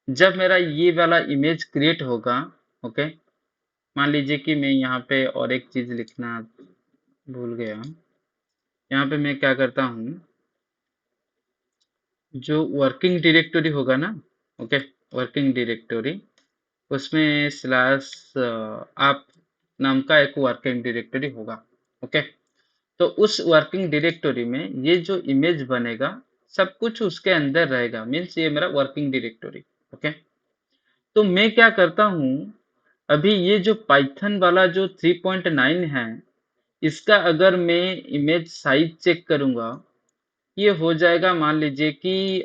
जब मेरा ये वाला इमेज क्रिएट होगा। ओके। मान लीजिए कि मैं यहाँ पे और एक चीज लिखना भूल गया। यहाँ पे मैं क्या करता हूँ, जो वर्किंग डायरेक्टरी होगा ना। ओके, वर्किंग डायरेक्टरी, उसमें स्लैश आप नाम का एक वर्किंग डायरेक्टरी होगा। ओके। तो उस वर्किंग डायरेक्टरी में ये जो इमेज बनेगा सब कुछ उसके अंदर रहेगा, मीन्स ये मेरा वर्किंग डायरेक्टरी। ओके। तो मैं क्या करता हूँ, अभी ये जो पाइथन वाला जो 3.9 है, इसका अगर मैं इमेज साइज चेक करूंगा, ये हो जाएगा मान लीजिए कि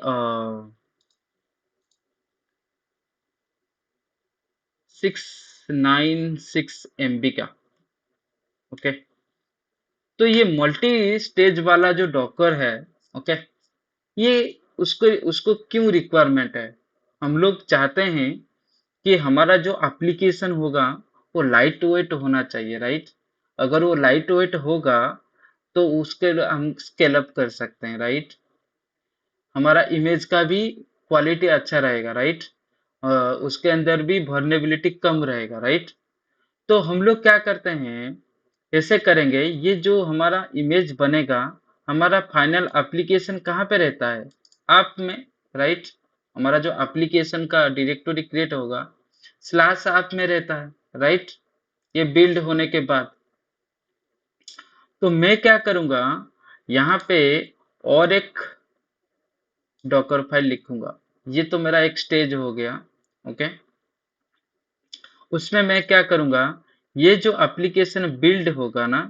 696 MB का। ओके। तो ये मल्टी स्टेज वाला जो डॉकर है, ओके, ये उसको उसको क्यों रिक्वायरमेंट है, हम लोग चाहते हैं कि हमारा जो एप्लीकेशन होगा वो लाइट वेट होना चाहिए, राइट। अगर वो लाइट वेट होगा तो उसके लिए हम स्केल अप कर सकते हैं, राइट। हमारा इमेज का भी क्वालिटी अच्छा रहेगा, राइट। उसके अंदर भी वर्नेबिलिटी कम रहेगा, राइट। तो हम लोग क्या करते हैं, ऐसे करेंगे, ये जो हमारा इमेज बनेगा, हमारा फाइनल एप्लीकेशन कहाँ पे रहता है, ऐप में, राइट। हमारा जो एप्लीकेशन का डायरेक्टरी क्रिएट होगा स्लैश ऐप में रहता है, राइट। ये बिल्ड होने के बाद तो मैं क्या करूंगा, यहाँ पे और एक डॉकर फाइल लिखूंगा। ये तो मेरा एक स्टेज हो गया। ओके। उसमें मैं क्या करूंगा, ये जो एप्लीकेशन बिल्ड होगा ना,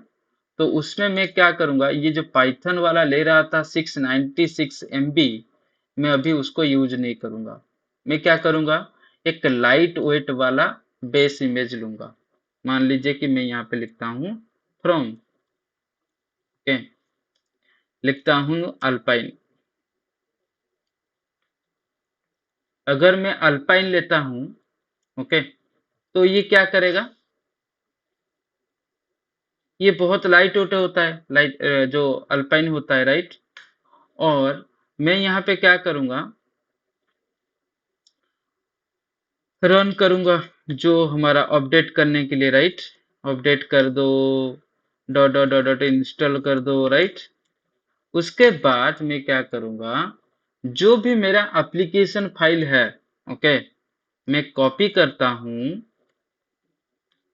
तो उसमें मैं क्या करूंगा, ये जो पाइथन वाला ले रहा था 696 MB, मैं अभी उसको यूज नहीं करूंगा। मैं क्या करूंगा, एक लाइट वेट वाला बेस इमेज लूंगा। मान लीजिए कि मैं यहाँ पे लिखता हूँ फ्रॉम। ओके। लिखता हूँ अल्पाइन। अगर मैं अल्पाइन लेता हूँ, ओके, तो ये क्या करेगा, ये बहुत लाइट वेट होता है, लाइट जो अल्पाइन होता है, राइट। और मैं यहाँ पे क्या करूंगा, रन करूंगा जो हमारा अपडेट करने के लिए, राइट। अपडेट कर दो, dot dot dot dot install कर दो, राइट। उसके बाद मैं क्या करूंगा, जो भी मेरा एप्लीकेशन फाइल है, ओके, मैं कॉपी करता हूं।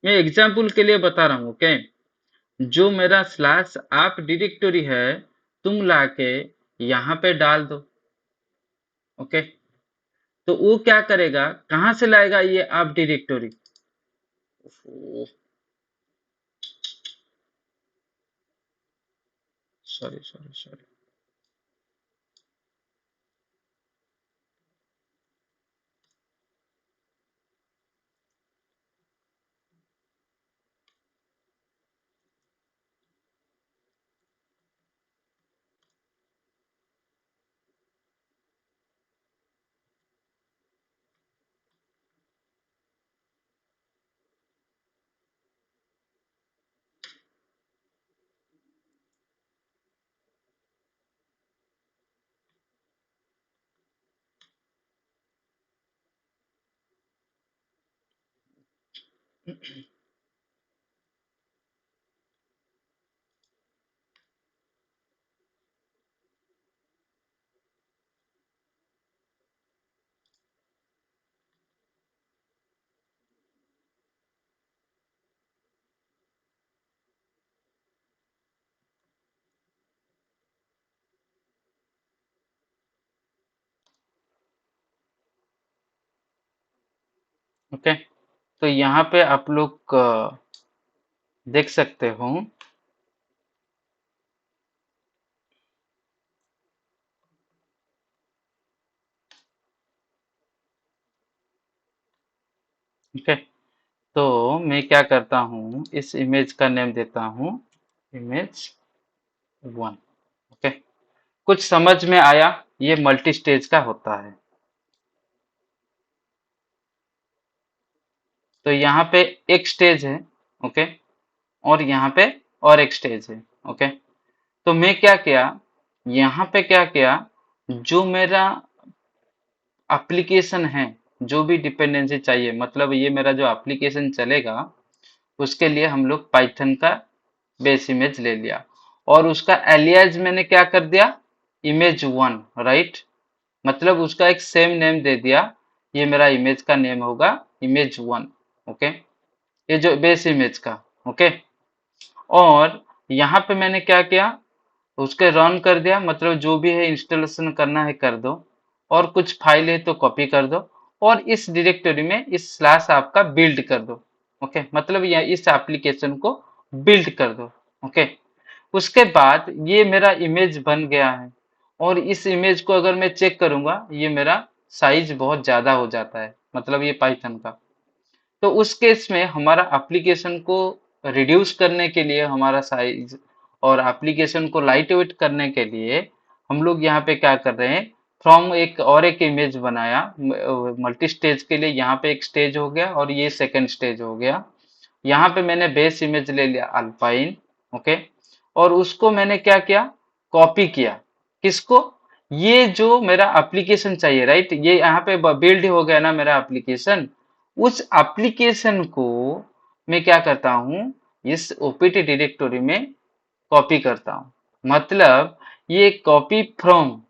मैं एग्जांपल के लिए बता रहा हूं। ओके। जो मेरा स्लैश ऐप डायरेक्टरी है, तुम लाके यहाँ पे डाल दो। ओके। तो वो क्या करेगा, कहां से लाएगा ये app directory, sorry sorry sorry, okay, तो यहाँ पे आप लोग देख सकते हो। ओके, तो मैं क्या करता हूँ, इस इमेज का नेम देता हूँ इमेज 1। ओके, कुछ समझ में आया? ये मल्टी स्टेज का होता है। तो यहाँ पे एक स्टेज है, ओके, और यहाँ पे और एक स्टेज है। ओके, तो मैं क्या किया, यहाँ पे क्या किया, जो मेरा एप्लीकेशन है, जो भी डिपेंडेंसी चाहिए, मतलब ये मेरा जो एप्लीकेशन चलेगा, उसके लिए हम लोग पाइथन का बेस इमेज ले लिया, और उसका एलियास मैंने क्या कर दिया, इमेज 1, राइट। मतलब उसका एक सेम नेम दे दिया, ये मेरा इमेज का नेम होगा इमेज 1। ओके, ये जो बेस इमेज का। ओके, और यहाँ पे मैंने क्या किया, उसके रन कर दिया, मतलब जो भी है इंस्टॉलेशन करना है कर दो, और कुछ फाइल है तो कॉपी कर दो, और इस डायरेक्टरी में इस स्लैश आपका बिल्ड कर दो। ओके, मतलब ये इस एप्लीकेशन को बिल्ड कर दो। ओके, उसके बाद ये मेरा इमेज बन गया है, और इस इमेज को अगर मैं चेक करूंगा, ये मेरा साइज बहुत ज्यादा हो जाता है, मतलब ये पाइथन का। तो उस केस में हमारा एप्लीकेशन को रिड्यूस करने के लिए, हमारा साइज और एप्लीकेशन को लाइट वेट करने के लिए, हम लोग यहाँ पे क्या कर रहे हैं, फ्रॉम एक और एक इमेज बनाया मल्टी स्टेज के लिए। यहाँ पे एक स्टेज हो गया और ये सेकंड स्टेज हो गया। यहाँ पे मैंने बेस इमेज ले लिया अल्पाइन। ओके, और उसको मैंने क्या किया, कॉपी किया। किसको, ये जो मेरा एप्लीकेशन चाहिए, राइट, ये यहाँ पे बिल्ड हो गया ना मेरा एप्लीकेशन। उस एप्लीकेशन को मैं क्या करता हूँ, इस ओपीटी डायरेक्टरी में कॉपी करता हूँ। मतलब ये कॉपी फ्रॉम,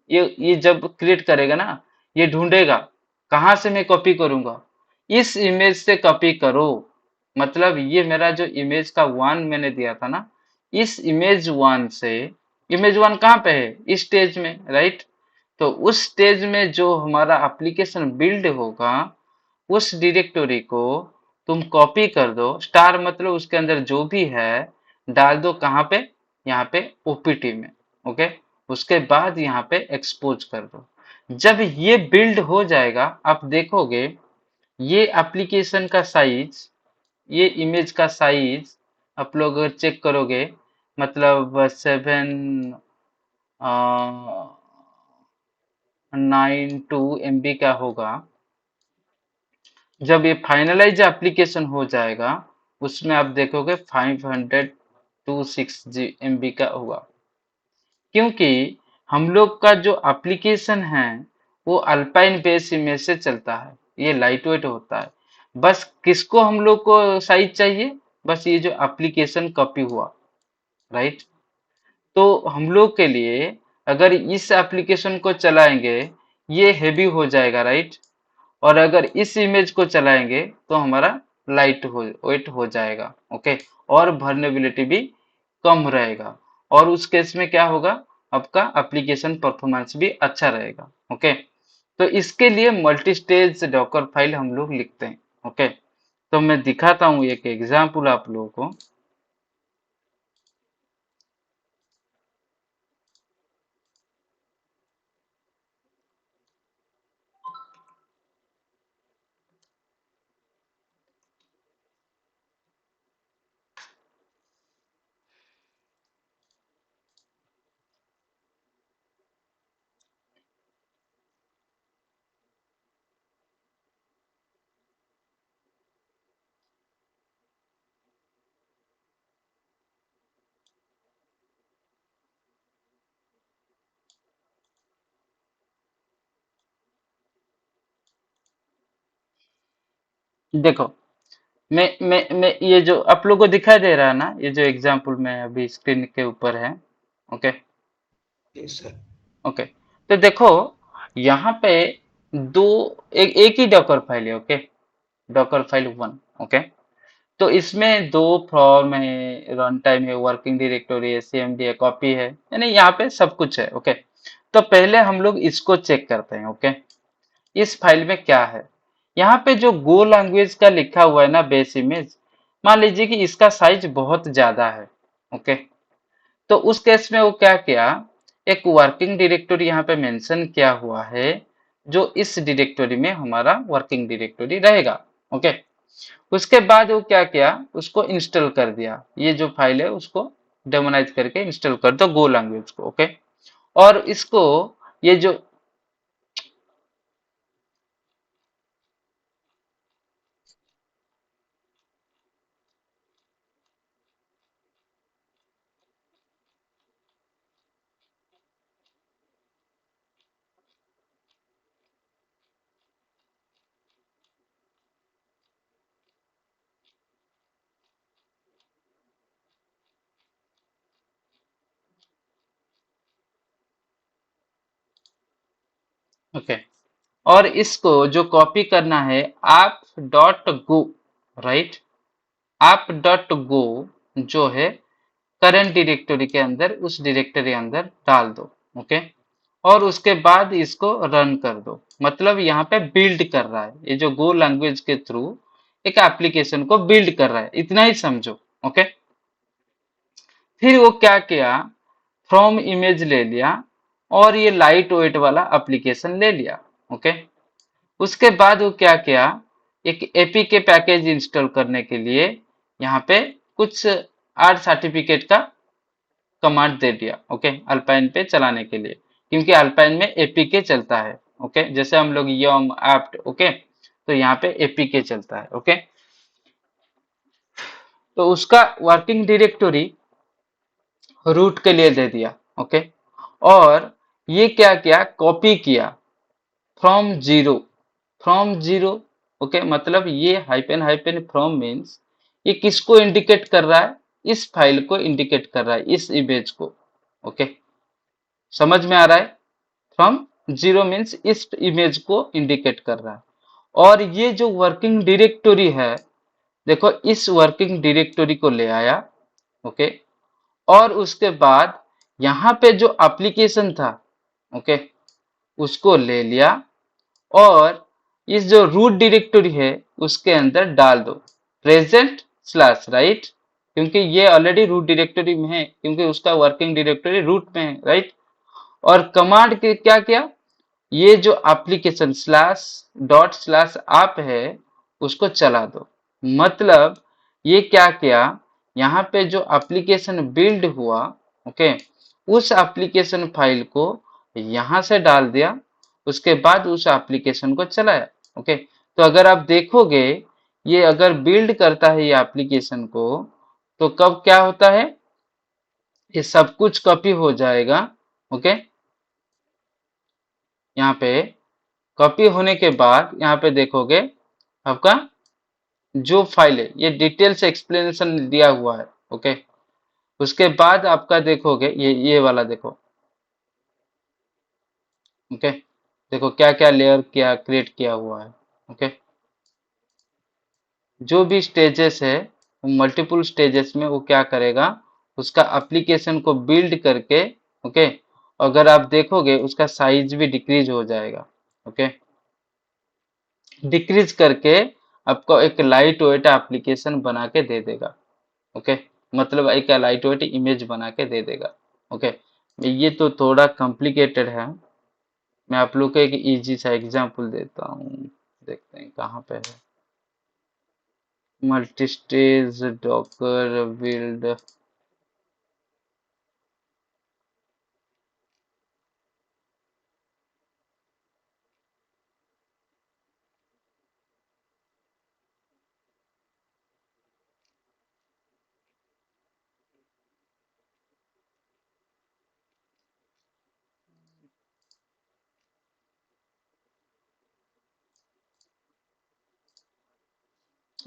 ये जब क्रिएट करेगा ना, ये ढूंढेगा कहाँ से मैं कॉपी करूंगा, इस इमेज से कॉपी करो। मतलब ये मेरा जो इमेज का 1 मैंने दिया था ना, इस इमेज 1 से, इमेज 1 कहाँ पे है, इस स्टेज में, राइट। तो उस स्टेज में जो हमारा एप्लीकेशन बिल्ड होगा, उस डायरेक्टरी को तुम कॉपी कर दो, स्टार मतलब उसके अंदर जो भी है डाल दो, कहाँ पे, यहाँ पे ओपीटी में। ओके, उसके बाद यहाँ पे एक्सपोज कर दो। जब ये बिल्ड हो जाएगा, आप देखोगे ये एप्लीकेशन का साइज, ये इमेज का साइज आप लोग अगर चेक करोगे, मतलब 792 MB का होगा। जब ये फाइनलाइज एप्लीकेशन हो जाएगा, उसमें आप देखोगे 526 MB का होगा, क्योंकि हम लोग का जो एप्लीकेशन है वो अल्पाइन बेस इमेज से चलता है, ये लाइट वेट होता है। बस किसको हम लोग को साइज चाहिए, बस ये जो एप्लीकेशन कॉपी हुआ, राइट। तो हम लोग के लिए अगर इस एप्लीकेशन को चलाएंगे, ये हेवी हो जाएगा, राइट। और अगर इस इमेज को चलाएंगे तो हमारा लाइट हो वेट हो जाएगा। ओके, और वर्नेबिलिटी भी कम रहेगा, और उस केस में क्या होगा, आपका एप्लीकेशन परफॉर्मेंस भी अच्छा रहेगा। ओके, तो इसके लिए मल्टी स्टेज डॉकर फाइल हम लोग लिखते हैं। ओके, तो मैं दिखाता हूँ एक एग्जाम्पल आप लोगों को। देखो, मैं ये जो आप लोगों को दिखाई दे रहा है ना, ये जो एग्जाम्पल में अभी स्क्रीन के ऊपर है। ओके। Yes, sir. ओके, तो देखो यहाँ पे दो, एक ही डॉकर फाइल है। Okay, Docker file one. Okay, तो इसमें दो फॉर्म है, रन टाइम है, वर्किंग डायरेक्टरी है, सीएमडी है, कॉपी है, यानी यहाँ पे सब कुछ है। ओके, तो पहले हम लोग इसको चेक करते हैं। ओके, इस फाइल में क्या है। यहाँ पे जो गो लैंग्वेज का लिखा हुआ है ना, बेस इमेज, मान लीजिए कि इसका साइज बहुत ज्यादा है। ओके, तो उस केस में वो क्या किया, एक वर्किंग डायरेक्टरी यहाँ पे मेंशन किया हुआ है, जो इस डायरेक्टरी में हमारा वर्किंग डायरेक्टरी रहेगा। ओके, उसके बाद वो क्या किया, उसको इंस्टॉल कर दिया, ये जो फाइल है उसको डेमोनाइज करके इंस्टॉल कर दो गो लैंग्वेज को। ओके, और इसको, ये जो, ओके, और इसको जो कॉपी करना है, आप डॉट गो, राइट, आप डॉट गो जो है करंट डायरेक्टरी के अंदर, उस डायरेक्टरी अंदर डाल दो। ओके, और उसके बाद इसको रन कर दो। मतलब यहाँ पे बिल्ड कर रहा है, ये जो गो लैंग्वेज के थ्रू एक एप्लीकेशन को बिल्ड कर रहा है, इतना ही समझो। ओके, फिर वो क्या किया, फ्रॉम इमेज ले लिया, और ये लाइट वेट वाला एप्लीकेशन ले लिया। ओके, उसके बाद वो क्या किया, एक एपीके पैकेज इंस्टॉल करने के लिए यहाँ पे कुछ आर सर्टिफिकेट का कमांड दे दिया। ओके, अल्पाइन पे चलाने के लिए, क्योंकि अल्पाइन में एपीके चलता है। ओके, जैसे हम लोग यम एप्ट, ओके, तो यहाँ पे एपीके चलता है। ओके, तो उसका वर्किंग डायरेक्टरी रूट के लिए दे दिया। ओके, और ये क्या किया, कॉपी किया from zero, from zero. Okay, मतलब ये हाइपन हाइपन फ्रॉम मीन्स ये किसको इंडिकेट कर रहा है, इस फाइल को इंडिकेट कर रहा है, इस इमेज को। ओके, समझ में आ रहा है, फ्रॉम जीरो मीन्स इस इमेज को इंडिकेट कर रहा है। और ये जो वर्किंग डायरेक्टरी है, देखो इस वर्किंग डायरेक्टरी को ले आया। ओके, और उसके बाद यहाँ पे जो एप्लीकेशन था, ओके, उसको ले लिया, और इस जो रूट डायरेक्टरी है उसके अंदर डाल दो प्रेजेंट स्लैश, राइट, क्योंकि ये ऑलरेडी रूट डायरेक्टरी में है, क्योंकि उसका वर्किंग डायरेक्टरी रूट में है, राइट। और कमांड के क्या किया, ये जो एप्लीकेशन स्लैश डॉट स्लैश आप है उसको चला दो। मतलब ये क्या किया, यहाँ पे जो एप्लीकेशन बिल्ड हुआ, ओके, उस एप्लीकेशन फाइल को यहाँ से डाल दिया, उसके बाद उस एप्लीकेशन को चलाया। ओके, तो अगर आप देखोगे, ये अगर बिल्ड करता है ये एप्लीकेशन को, तो कब क्या होता है, ये सब कुछ कॉपी हो जाएगा। ओके, यहाँ पे कॉपी होने के बाद यहाँ पे देखोगे आपका जो फाइल है, ये डिटेल्स एक्सप्लेनेशन दिया हुआ है। ओके, उसके बाद आपका देखोगे ये वाला देखो। ओके, देखो क्या क्या लेयर क्या क्रिएट किया हुआ है। ओके, जो भी स्टेजेस है, मल्टीपल स्टेजेस में वो क्या करेगा, उसका एप्लीकेशन को बिल्ड करके, ओके, अगर आप देखोगे उसका साइज भी डिक्रीज हो जाएगा। ओके, डिक्रीज करके आपको एक लाइट वेट एप्लीकेशन बना के दे देगा। ओके, मतलब एक लाइट वेट इमेज बना के दे देगा। ओके, ये तो थोड़ा कॉम्प्लिकेटेड है, मैं आप लोग को एक इजी सा एग्जांपल देता हूँ, देखते हैं कहाँ पे है। मल्टी स्टेज डॉकर बिल्ड,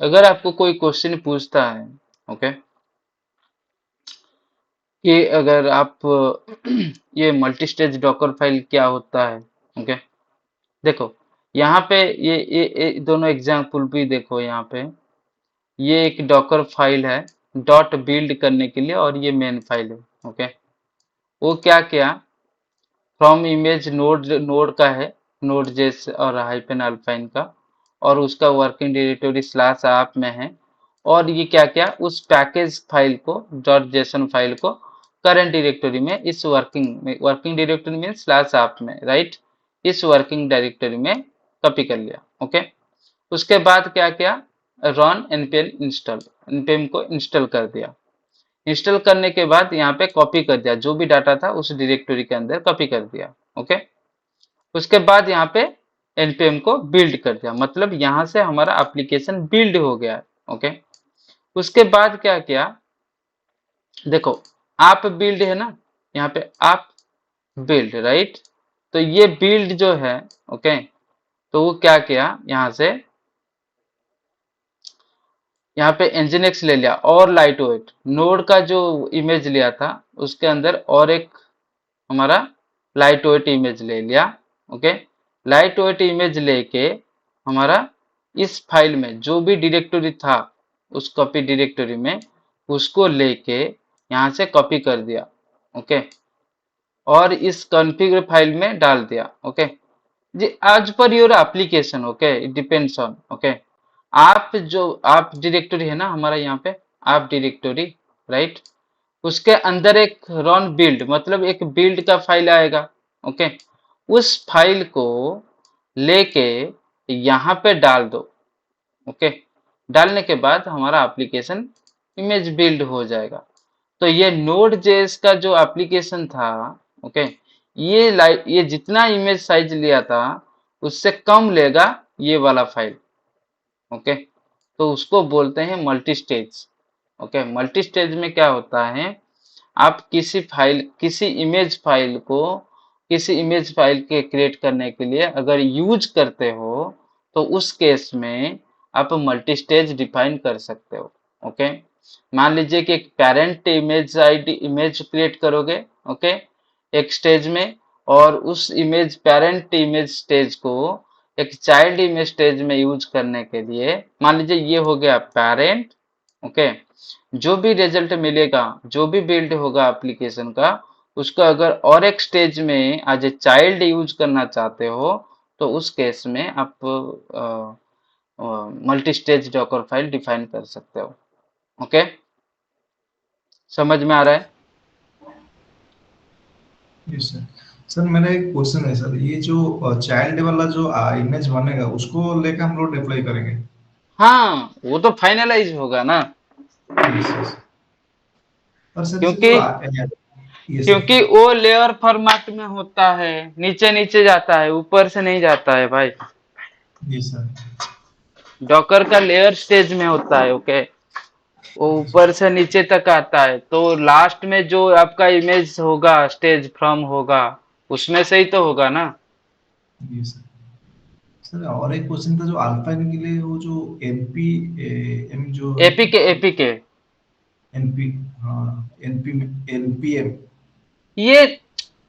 अगर आपको कोई क्वेश्चन पूछता है, ओके, कि अगर आप ये मल्टी स्टेज डॉकर फाइल क्या होता है, ओके, देखो यहाँ पे ये दोनों एग्जाम्पल भी देखो। यहाँ पे ये एक डॉकर फाइल है डॉट बिल्ड करने के लिए, और ये मेन फाइल है, ओके। वो क्या किया, फ्रॉम इमेज नोड का है, नोड जेस और हाइफन अल्पाइन का, और उसका वर्किंग डायरेक्टरी स्लैश आप में है। और ये क्या क्या उस पैकेज फाइल को, डॉट जेसन फाइल को करंट डायरेक्टरी में, इस वर्किंग डायरेक्टरी में स्लैश आप में, राइट, इस वर्किंग डायरेक्टरी में कॉपी कर लिया, ओके। उसके बाद क्या किया, रन npm इंस्टॉल, npm को इंस्टॉल कर दिया। इंस्टॉल करने के बाद यहाँ पे कॉपी कर दिया, जो भी डाटा था उस डायरेक्टरी के अंदर कॉपी कर दिया, ओके। उसके बाद यहाँ पे npm को बिल्ड कर दिया, मतलब यहाँ से हमारा एप्लीकेशन बिल्ड हो गया, ओके। उसके बाद क्या किया, देखो आप बिल्ड है ना, यहाँ पे आप बिल्ड, राइट। तो ये बिल्ड जो है, ओके, तो वो क्या किया, यहाँ पे nginx ले लिया, और लाइट वेट नोड का जो इमेज लिया था उसके अंदर और एक हमारा लाइट वेट इमेज ले लिया, ओके। लाइट वेट इमेज लेके हमारा इस फाइल में जो भी डायरेक्टरी था उस कॉपी डायरेक्टरी में उसको लेके यहाँ से कॉपी कर दिया, ओके, और इस कॉन्फ़िगर फाइल में डाल दिया, ओके जी। As per your application, okay, it depends on, okay. आप डायरेक्टरी है ना हमारा यहाँ पे, आप डायरेक्टरी, राइट, उसके अंदर एक रन बिल्ड, मतलब एक बिल्ड का फाइल आएगा, ओके। उस फाइल को लेके यहाँ पे डाल दो, ओके। डालने के बाद हमारा एप्लीकेशन इमेज बिल्ड हो जाएगा। तो ये नोड जेएस का जो एप्लीकेशन था, ओके, ये जितना इमेज साइज लिया था उससे कम लेगा ये वाला फाइल, ओके। तो उसको बोलते हैं multi stage, okay. Multi stage में क्या होता है, आप किसी इमेज फाइल के क्रिएट करने के लिए अगर यूज करते हो तो उस केस में आप मल्टी स्टेज डिफाइन कर सकते हो, ओके। मान लीजिए कि एक पेरेंट इमेज क्रिएट करोगे, ओके, एक स्टेज में, और उस पेरेंट इमेज स्टेज को एक चाइल्ड इमेज स्टेज में यूज करने के लिए, मान लीजिए ये हो गया पेरेंट, ओके। जो भी रिजल्ट मिलेगा, जो भी बिल्ड होगा एप्लीकेशन का, उसको अगर और एक स्टेज में एज ए चाइल्ड यूज करना चाहते हो तो उस केस में आप multi stage docker file define कर सकते हो, ओके। समझ में आ रहा है? Yes sir. सर मेरा एक क्वेश्चन है सर, ये जो चाइल्ड वाला जो इमेज बनेगा उसको लेकर हम लोग डिप्लॉय करेंगे? हाँ, वो तो फाइनलाइज होगा ना, यस यस। और सर ये क्योंकि जो ये सर। क्योंकि वो लेयर फॉर्मेट में होता है, नीचे नीचे जाता है, ऊपर से नहीं जाता है भाई। जी सर। डॉकर का लेयर स्टेज में होता है, ओके, वो ऊपर से नीचे तक आता है। तो लास्ट में जो आपका इमेज होगा, स्टेज फ्रॉम होगा, उसमें से ही तो होगा ना। जी सर। सर और एक क्वेश्चन था, जो अल्फा के लिए वो जो एनपी एम जो है, एपीके एनपी, हाँ एनपी एनपीएम। ये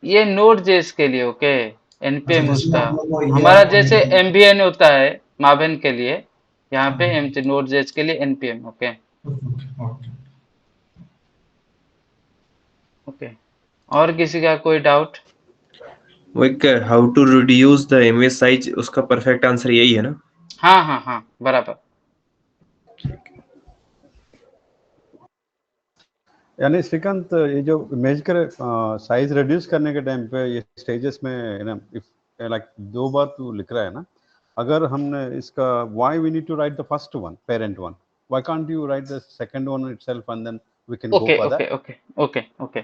ये नोड जेएस के लिए, ओके, अच्छा, एनपीएम जैसे उसका, हम लोग को ये हमारा आपको जैसे नहीं। एमवीएन होता है मावेन के लिए, यहाँ पे हाँ, एम नोड जेएस के लिए npm, okay. Okay okay. Okay, और किसी का कोई डाउट? वो एक how to reduce the image size, उसका परफेक्ट आंसर यही है ना? हाँ हाँ हाँ, बराबर। यानी श्रीकांत, ये जो इमेज का साइज रिड्यूस करने के टाइम पे ये स्टेजेस में ना, इफ लाइक दो बार तू लिख रहा है ना, अगर हमने इसका why we need to write the first one, parent one, why can't you write the second one itself and then we can go okay for okay that? Okay okay okay.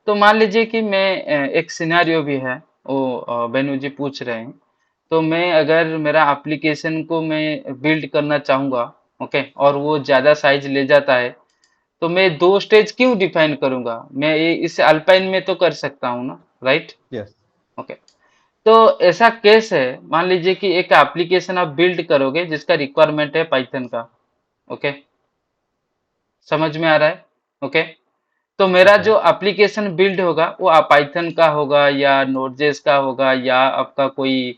तो मान लीजिए कि मैं एक सिनेरियो भी है, वो Bennu जी पूछ रहे हैं। तो मैं अगर मेरा एप्लीकेशन को मैं बिल्ड करना चाहूँगा, ओके, और वो ज़्यादा साइज ले जाता है, तो मैं दो स्टेज क्यों डिफाइन करूंगा? मैं ये इसे अल्पाइन में तो कर सकता हूँ ना, राइट? यस। ओके। तो ऐसा केस है, मान लीजिए कि एक एप्लीकेशन आप बिल्ड करोगे जिसका रिक्वायरमेंट है पाइथन का, ओके, समझ में आ रहा है? ओके, तो मेरा Okay. जो एप्लीकेशन बिल्ड होगा वो पाइथन का होगा या नोडजेस का होगा या आपका कोई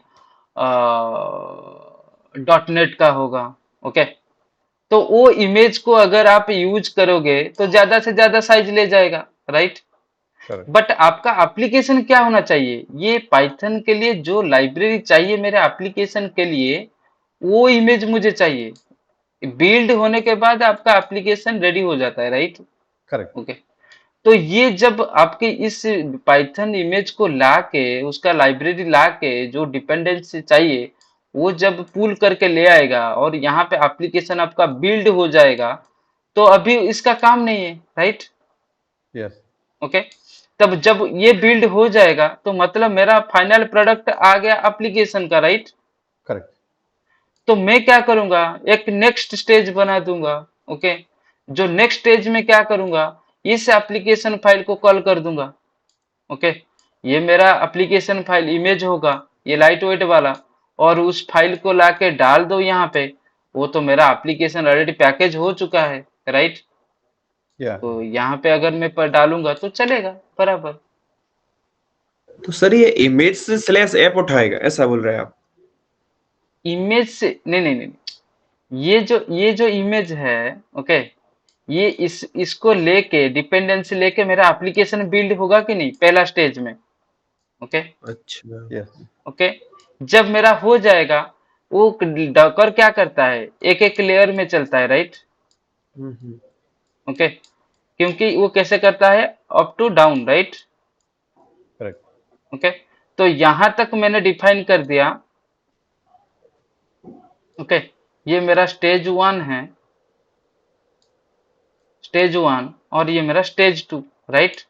डॉट नेट का होगा। ओके, तो वो इमेज को अगर आप यूज करोगे तो ज्यादा से ज्यादा साइज ले जाएगा, राइट? Correct. बट आपका एप्लीकेशन क्या होना चाहिए, ये पाइथन के लिए जो लाइब्रेरी चाहिए मेरे एप्लीकेशन के लिए वो इमेज मुझे चाहिए। बिल्ड होने के बाद आपका एप्लीकेशन रेडी हो जाता है, राइट? Correct. ओके, तो ये जब आपके इस पाइथन इमेज को लाके उसका लाइब्रेरी लाके जो डिपेंडेंसी चाहिए वो जब पुल करके ले आएगा और यहाँ पे एप्लीकेशन आपका बिल्ड हो जाएगा, तो अभी इसका काम नहीं है, राइट? Yes. ओके, तब जब ये बिल्ड हो जाएगा तो मतलब मेरा फाइनल प्रोडक्ट आ गया एप्लीकेशन का, राइट? Correct. तो मैं क्या करूंगा, एक नेक्स्ट स्टेज बना दूंगा। ओके, जो नेक्स्ट स्टेज में क्या करूंगा, इस एप्लीकेशन फाइल को कॉल कर दूंगा। ओके, ये मेरा एप्लीकेशन फाइल इमेज होगा, ये लाइट वेट वाला, और उस फाइल को लाके डाल दो यहाँ पे, वो तो मेरा एप्लीकेशन ऑलरेडी पैकेज हो चुका है, राइट? Yeah. तो यहाँ पे अगर मैं पर डालूंगा तो चलेगा बराबर। तो सर ये इमेज से स्लैश ऐप उठाएगा, ऐसा बोल रहे हैं आप? इमेज से नहीं नहीं नहीं, ये जो इमेज है, ओके, ये इसको लेके डिपेंडेंसी लेके मेरा एप्लीकेशन बिल्ड होगा कि नहीं पहला स्टेज में। ओके, अच्छा। Yes. ओके, जब मेरा हो जाएगा वो डॉकर क्या करता है, एक एक लेयर में चलता है, राइट? ओके, क्योंकि वो कैसे करता है, up to down, right? Correct. Okay, तो यहां तक मैंने डिफाइन कर दिया। ओके, ये मेरा स्टेज 1 है, स्टेज 1, और ये मेरा स्टेज 2, राइट?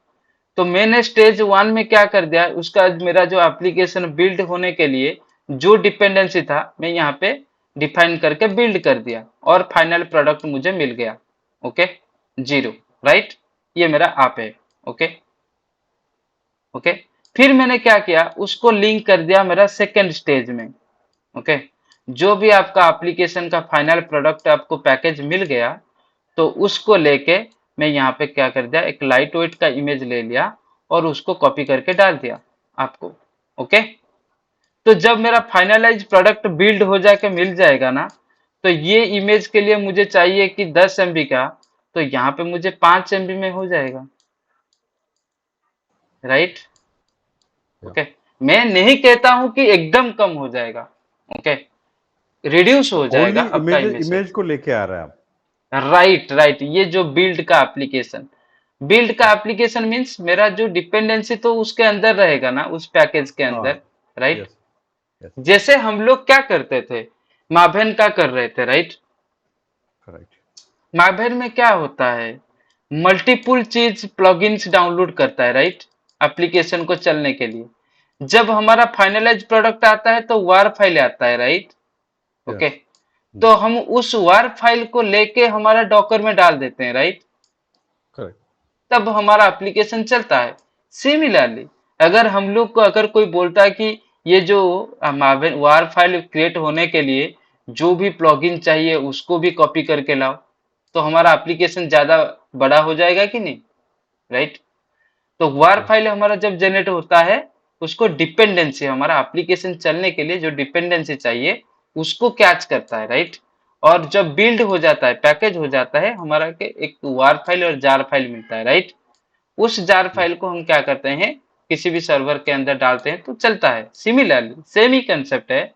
तो मैंने स्टेज 1 में क्या कर दिया, उसका मेरा जो एप्लीकेशन बिल्ड होने के लिए जो डिपेंडेंसी था मैं यहाँ पे डिफाइन करके बिल्ड कर दिया और फाइनल प्रोडक्ट मुझे मिल गया। Okay, 0, right? ये मेरा आप है। ओके, ओके, फिर मैंने क्या किया, उसको लिंक कर दिया मेरा सेकेंड स्टेज में। ओके, जो भी आपका एप्लीकेशन का फाइनल प्रोडक्ट आपको पैकेज मिल गया तो उसको लेके मैं यहाँ पे क्या कर दिया, एक लाइट वेट का इमेज ले लिया और उसको कॉपी करके डाल दिया आपको। ओके, तो जब मेरा फाइनलाइज प्रोडक्ट बिल्ड हो जाके मिल जाएगा ना, तो ये इमेज के लिए मुझे चाहिए कि 10 MB का, तो यहाँ पे मुझे 5 MB में हो जाएगा, राइट? ओके, मैं नहीं कहता हूं कि एकदम कम हो जाएगा। ओके, रिड्यूस हो जाएगा Only आपका image इमेज। image को लेके आ रहा है आप. राइट राइट, ये जो बिल्ड का एप्लीकेशन, बिल्ड का एप्लीकेशन मीन्स मेरा जो डिपेंडेंसी तो उसके अंदर रहेगा ना, उस पैकेज के हाँ. अंदर, राइट? Yes. Yes. जैसे हम लोग क्या करते थे, माभेन का कर रहे थे, राइट? Correct. माभेन में क्या होता है, मल्टीपुल चीज प्लगइन्स डाउनलोड करता है, राइट? एप्लीकेशन को चलने के लिए जब हमारा फाइनलाइज प्रोडक्ट आता है तो वार फाइल आता है, राइट? Okay, Yes. तो हम उस वार फाइल को लेके हमारा डॉकर में डाल देते हैं, राइट? Correct. तब हमारा एप्लीकेशन चलता है। सिमिलरली अगर हम लोग को अगर कोई बोलता है कि ये जो वार फाइल क्रिएट होने के लिए जो भी प्लगइन चाहिए उसको भी कॉपी करके लाओ, तो हमारा एप्लीकेशन ज्यादा बड़ा हो जाएगा कि नहीं, राइट? तो वार Yes. फाइल हमारा जब जनरेट होता है उसको डिपेंडेंसी, हमारा एप्लीकेशन चलने के लिए जो डिपेंडेंसी चाहिए उसको कैच करता है, राइट? और जब बिल्ड हो जाता है, पैकेज हो जाता है, हमारा के एक वार फाइल और जार फाइल मिलता है, राइट? उस जार फाइल को हम क्या करते हैं, किसी भी सर्वर के अंदर डालते हैं तो चलता है। सिमिलरली सेम ही कंसेप्ट है,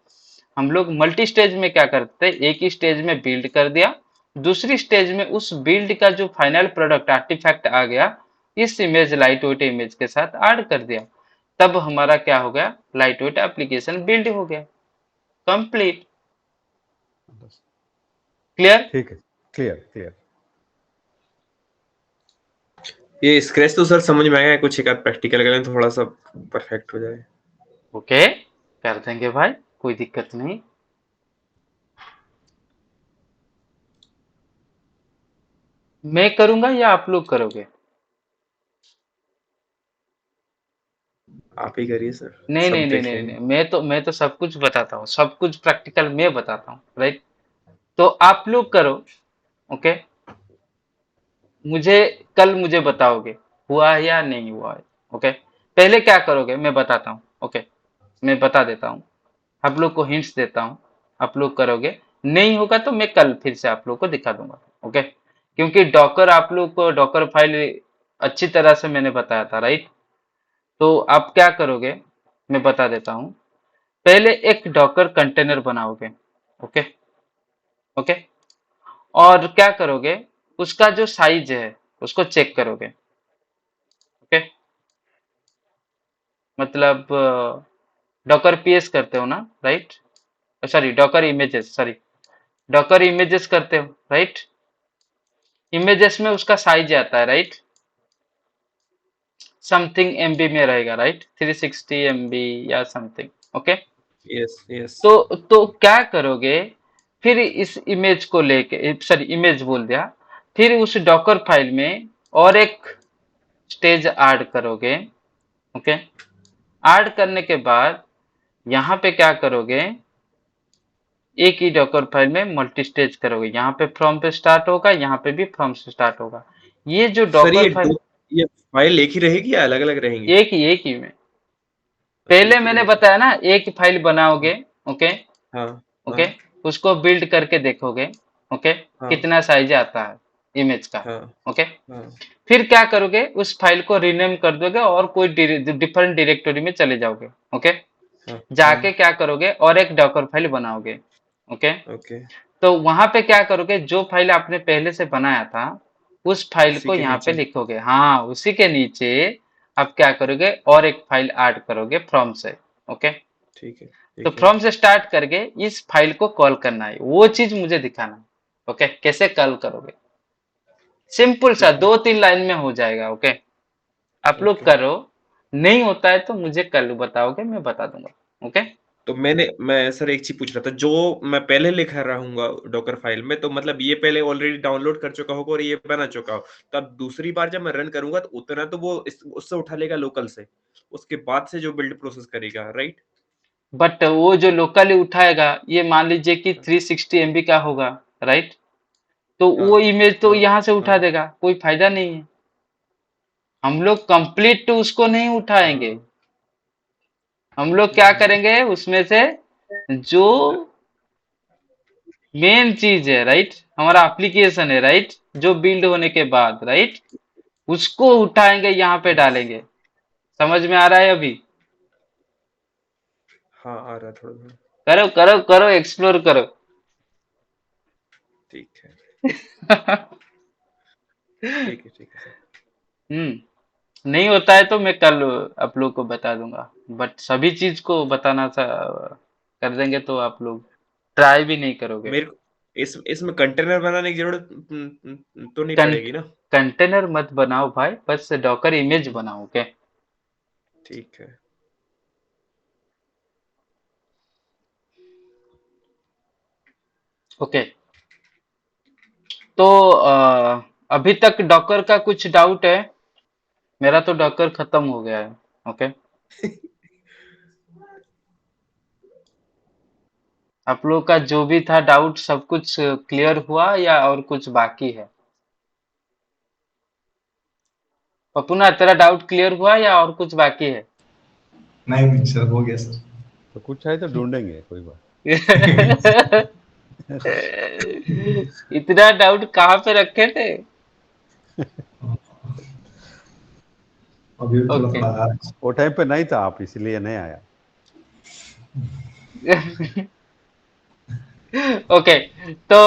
हम लोग मल्टी स्टेज में क्या करते हैं, एक ही स्टेज में बिल्ड कर दिया, दूसरी स्टेज में उस बिल्ड का जो फाइनल प्रोडक्ट आर्टिफैक्ट आ गया इस इमेज लाइट वेट इमेज के साथ ऐड कर दिया, तब हमारा क्या हो गया, लाइट वेट एप्लीकेशन बिल्ड हो गया, कंप्लीट। क्लियर? ठीक है. Clear. Clear. ये स्क्रैच तो सर समझ में आएगा, कुछ एक आध प्रैक्टिकल करें थोड़ा सा परफेक्ट हो जाए। ओके, कर देंगे भाई, कोई दिक्कत नहीं। मैं करूंगा या आप लोग करोगे? आप ही करिए सर। नहीं सब नहीं नहीं देख नहीं लेंगे। नहीं, मैं तो सब कुछ बताता हूँ, सब कुछ प्रैक्टिकल मैं बताता हूँ, राइट? तो आप लोग करो, ओके, मुझे कल मुझे बताओगे हुआ है या नहीं हुआ है। ओके, पहले क्या करोगे मैं बताता हूँ। ओके, मैं बता देता हूँ, आप लोग को हिंट्स देता हूँ, आप लोग करोगे, नहीं होगा तो मैं कल फिर से आप लोग को दिखा दूंगा। ओके, क्योंकि डॉकर आप लोग को डॉकर फाइल अच्छी तरह से मैंने बताया था, राइट। तो आप क्या करोगे मैं बता देता हूँ। पहले एक डॉकर कंटेनर बनाओगे। ओके, ओके, और क्या करोगे, उसका जो साइज है उसको चेक करोगे। ओके, मतलब डॉकर पीएस करते हो ना, right, sorry Docker images, sorry Docker images करते हो, राइट। इमेजेस में उसका साइज आता है, राइट, समथिंग एमबी में रहेगा, राइट, 360 एमबी या समथिंग। ओके, यस यस तो क्या करोगे, फिर इस इमेज को लेके, सॉरी इमेज बोल दिया, फिर उस डॉकर फाइल में और एक स्टेज ऐड करोगे। ओके, ऐड करने के बाद यहाँ पे क्या करोगे, एक ही डॉकर फाइल में मल्टी स्टेज करोगे। यहाँ पे फ्रॉम पे स्टार्ट होगा, यहाँ पे भी फ्रॉम से स्टार्ट होगा। ये जो सर डॉकर फाइल ये फाइल एक ही रहेगी या अलग अलग रहेंगी? एक ही में, अच्छा, पहले एक ही मैंने रहेगी। बताया ना एक फाइल बनाओगे। ओके, हाँ ओके, हाँ उसको बिल्ड करके देखोगे। ओके, हाँ कितना साइज आता है इमेज का। हाँ ओके, हाँ फिर क्या करोगे, उस फाइल को रीनेम कर दोगे और कोई डिफरेंट डायरेक्टरी में चले जाओगे। ओके, हाँ हाँ। जाके क्या करोगे और एक डॉकर फाइल बनाओगे। ओके, ओके, तो वहां पे क्या करोगे, जो फाइल आपने पहले से बनाया था उस फाइल उसी को के यहाँ पे नीचे। लिखोगे। हाँ, उसी के नीचे आप क्या करोगे और एक फाइल ऐड करोगे फ्रॉम से। ओके, ठीक है तो ठीक है। फ्रॉम से स्टार्ट करके इस फाइल को कॉल करना है, वो चीज मुझे दिखाना है। ओके, कैसे कॉल करोगे, सिंपल सा ठीक है। 2-3 लाइन में हो जाएगा। ओके, आप लोग ओके, करो, नहीं होता है तो मुझे कल बताओगे, मैं बता दूंगा। ओके, तो मैं सर एक चीज पूछ रहा था, जो मैं पहले लिखा रहूंगा डॉकर फाइल में, तो मतलब ये पहले ऑलरेडी डाउनलोड कर चुका होगा और ये बना चुका हो, तो अब दूसरी बार जब मैं रन करूंगा तो उतना तो वो उससे उठा लेगा लोकल से, उसके बाद से जो बिल्ड प्रोसेस करेगा, राइट? बट वो जो लोकली उठाएगा, ये मान लीजिए कि 360 एमबी का होगा, राइट, तो हाँ वो इमेज तो हाँ यहाँ से उठा हाँ देगा, कोई फायदा नहीं है। हम लोग कंप्लीट उसको नहीं उठाएंगे, हाँ। हम लोग क्या करेंगे उसमें से जो मेन चीज है, राइट, हमारा एप्लीकेशन है, राइट, जो बिल्ड होने के बाद, राइट, उसको उठाएंगे यहाँ पे यस। डालेंगे। समझ में आ रहा है अभी। हाँ, आ रहा है थोड़ा थोड़ा। करो करो करो, एक्सप्लोर करो। ठीक है हम्म, ठीक है सर। नहीं होता है तो मैं कल आप लोग को बता दूंगा, बट सभी चीज को बताना सा कर देंगे तो आप लोग ट्राई भी नहीं करोगे। मेरे को इसमें कंटेनर बनाने की जरूरत तो नहीं पड़ेगी ना? कंटेनर मत बनाओ भाई, बस डॉकर इमेज बनाओ। ओके, ठीक है। ओके, तो अभी तक डॉकर का कुछ डाउट है? मेरा तो डॉकर खत्म हो गया है। ओके, आप लोग का जो भी था डाउट सब कुछ क्लियर हुआ या और कुछ बाकी है? पपुना, तेरा डाउट क्लियर हुआ या और कुछ बाकी है? नहीं नहीं सर, हो गया सर। तो कुछ है तो ढूंढेंगे, कोई बात। इतना डाउट कहाँ पे रखे थे? अभी थोड़ा ओके, थोड़ा वो टाइम पे नहीं था आप, इसलिए नहीं आया। ओके, तो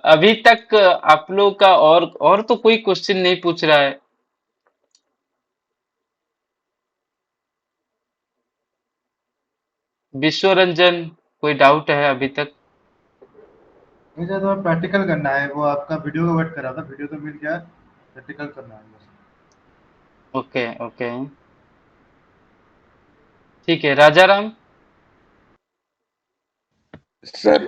अभी तक आप लोग का और तो कोई क्वेश्चन नहीं पूछ रहा है। विश्व रंजन, कोई डाउट है अभी तक? मुझे तो प्रैक्टिकल करना है, वो आपका वीडियो का वेट कर रहा था, वीडियो तो मिल गया, प्रैक्टिकल करना है बस। ओके, ओके, ठीक है। राजा राम, सर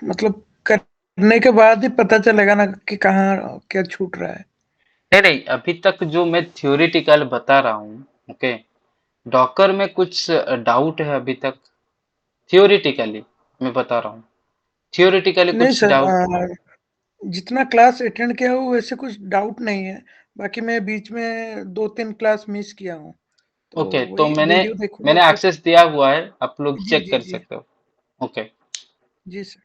मतलब करने के बाद ही पता चलेगा ना कि कहाँ क्या छूट रहा है। नहीं नहीं, अभी तक जो मैं थ्योरेटिकल बता रहा हूँ, ओके, डॉकर में कुछ डाउट है अभी तक? थ्योरेटिकली मैं बता रहा हूँ, थ्योरेटिकली नहीं कुछ सर, डाउट? जितना क्लास अटेंड किया हूँ वैसे कुछ डाउट नहीं है, बाकी मैं बीच में 2-3 क्लास मिस किया हूँ, तो ओके, तो वही मैंने वीडियो देखूंगा मैंने फिर। एक्सेस दिया हुआ है, आप लोग जी चेक जी कर जी सकते हो। ओके, जी सर।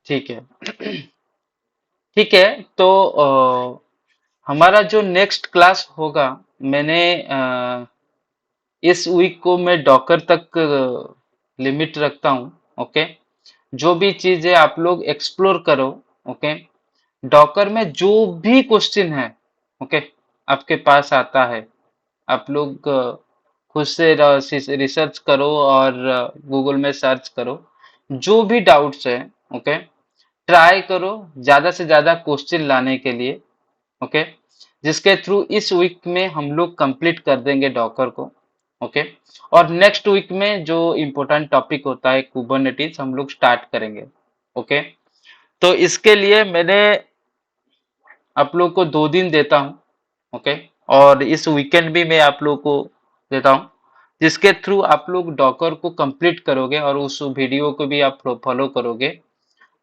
ठीक है। ठीक है, तो हमारा जो नेक्स्ट क्लास होगा, मैंने इस वीक को मैं डॉकर तक लिमिट रखता हूँ। ओके, जो भी चीजें आप लोग एक्सप्लोर करो। ओके, डॉकर में जो भी क्वेश्चन है, ओके, आपके पास आता है, आप लोग खुद से रिसर्च करो और गूगल में सर्च करो, जो भी डाउट्स है। ओके, ट्राई करो ज्यादा से ज्यादा क्वेश्चन लाने के लिए। ओके, जिसके थ्रू इस वीक में हम लोग कंप्लीट कर देंगे डॉकर को। ओके, और नेक्स्ट वीक में जो इम्पोर्टेंट टॉपिक होता है कुबरनेटिस, हम लोग स्टार्ट करेंगे। ओके, तो इसके लिए मैंने आप लोग को 2 दिन देता हूँ। ओके, और इस वीकेंड भी मैं आप लोग को देता हूँ, जिसके थ्रू आप लोग डॉकर को कंप्लीट करोगे और उस वीडियो को भी आप फॉलो करोगे।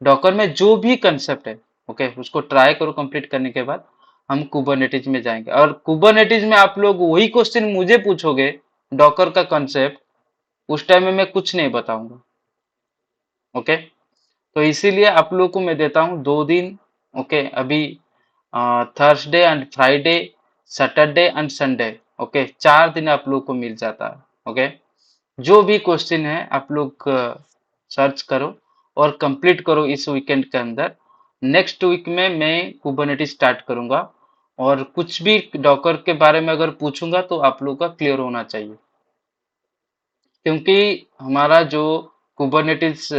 डॉकर में जो भी कंसेप्ट है, ओके, उसको ट्राई करो। कंप्लीट करने के बाद हम कुबरनेटिज में जाएंगे, और कुबरनेटिज में आप लोग वही क्वेश्चन मुझे पूछोगे डॉकर का कंसेप्ट, उस टाइम में मैं कुछ नहीं बताऊंगा। ओके, तो इसीलिए आप लोग को मैं देता हूँ 2 दिन। ओके, अभी Thursday and Friday, Saturday and Sunday. Okay, 4 दिन आप लोग को मिल जाता है। ओके, जो भी क्वेश्चन है आप लोग सर्च करो और कंप्लीट करो इस वीकेंड के अंदर। नेक्स्ट वीक में मैं कुबरनेटिस स्टार्ट करूंगा, और कुछ भी डॉकर के बारे में अगर पूछूंगा तो आप लोग का क्लियर होना चाहिए, क्योंकि हमारा जो कुबरनेटिस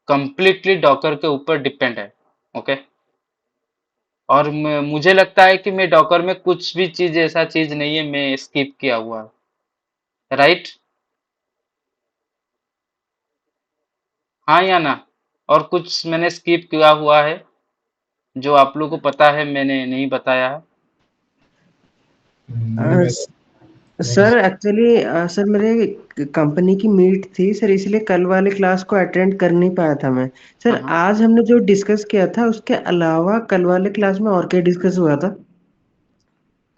कंप्लीटली डॉकर के ऊपर डिपेंड है। ओके, और मुझे लगता है कि मैं डॉकर में कुछ भी चीज ऐसा चीज नहीं है मैं स्किप किया हुआ है, राइट? हाँ या ना? और कुछ मैंने स्किप किया हुआ है जो आप लोगों को पता है मैंने नहीं बताया है? नहीं मैं नहीं सर एक्चुअली सर मेरे कंपनी की मीट थी सर, इसलिए कल वाले क्लास को अटेंड कर नहीं पाया था मैं। हाँ सर हाँ, आज हमने जो डिस्कस किया था उसके अलावा कल वाले क्लास में और क्या डिस्कस हुआ था?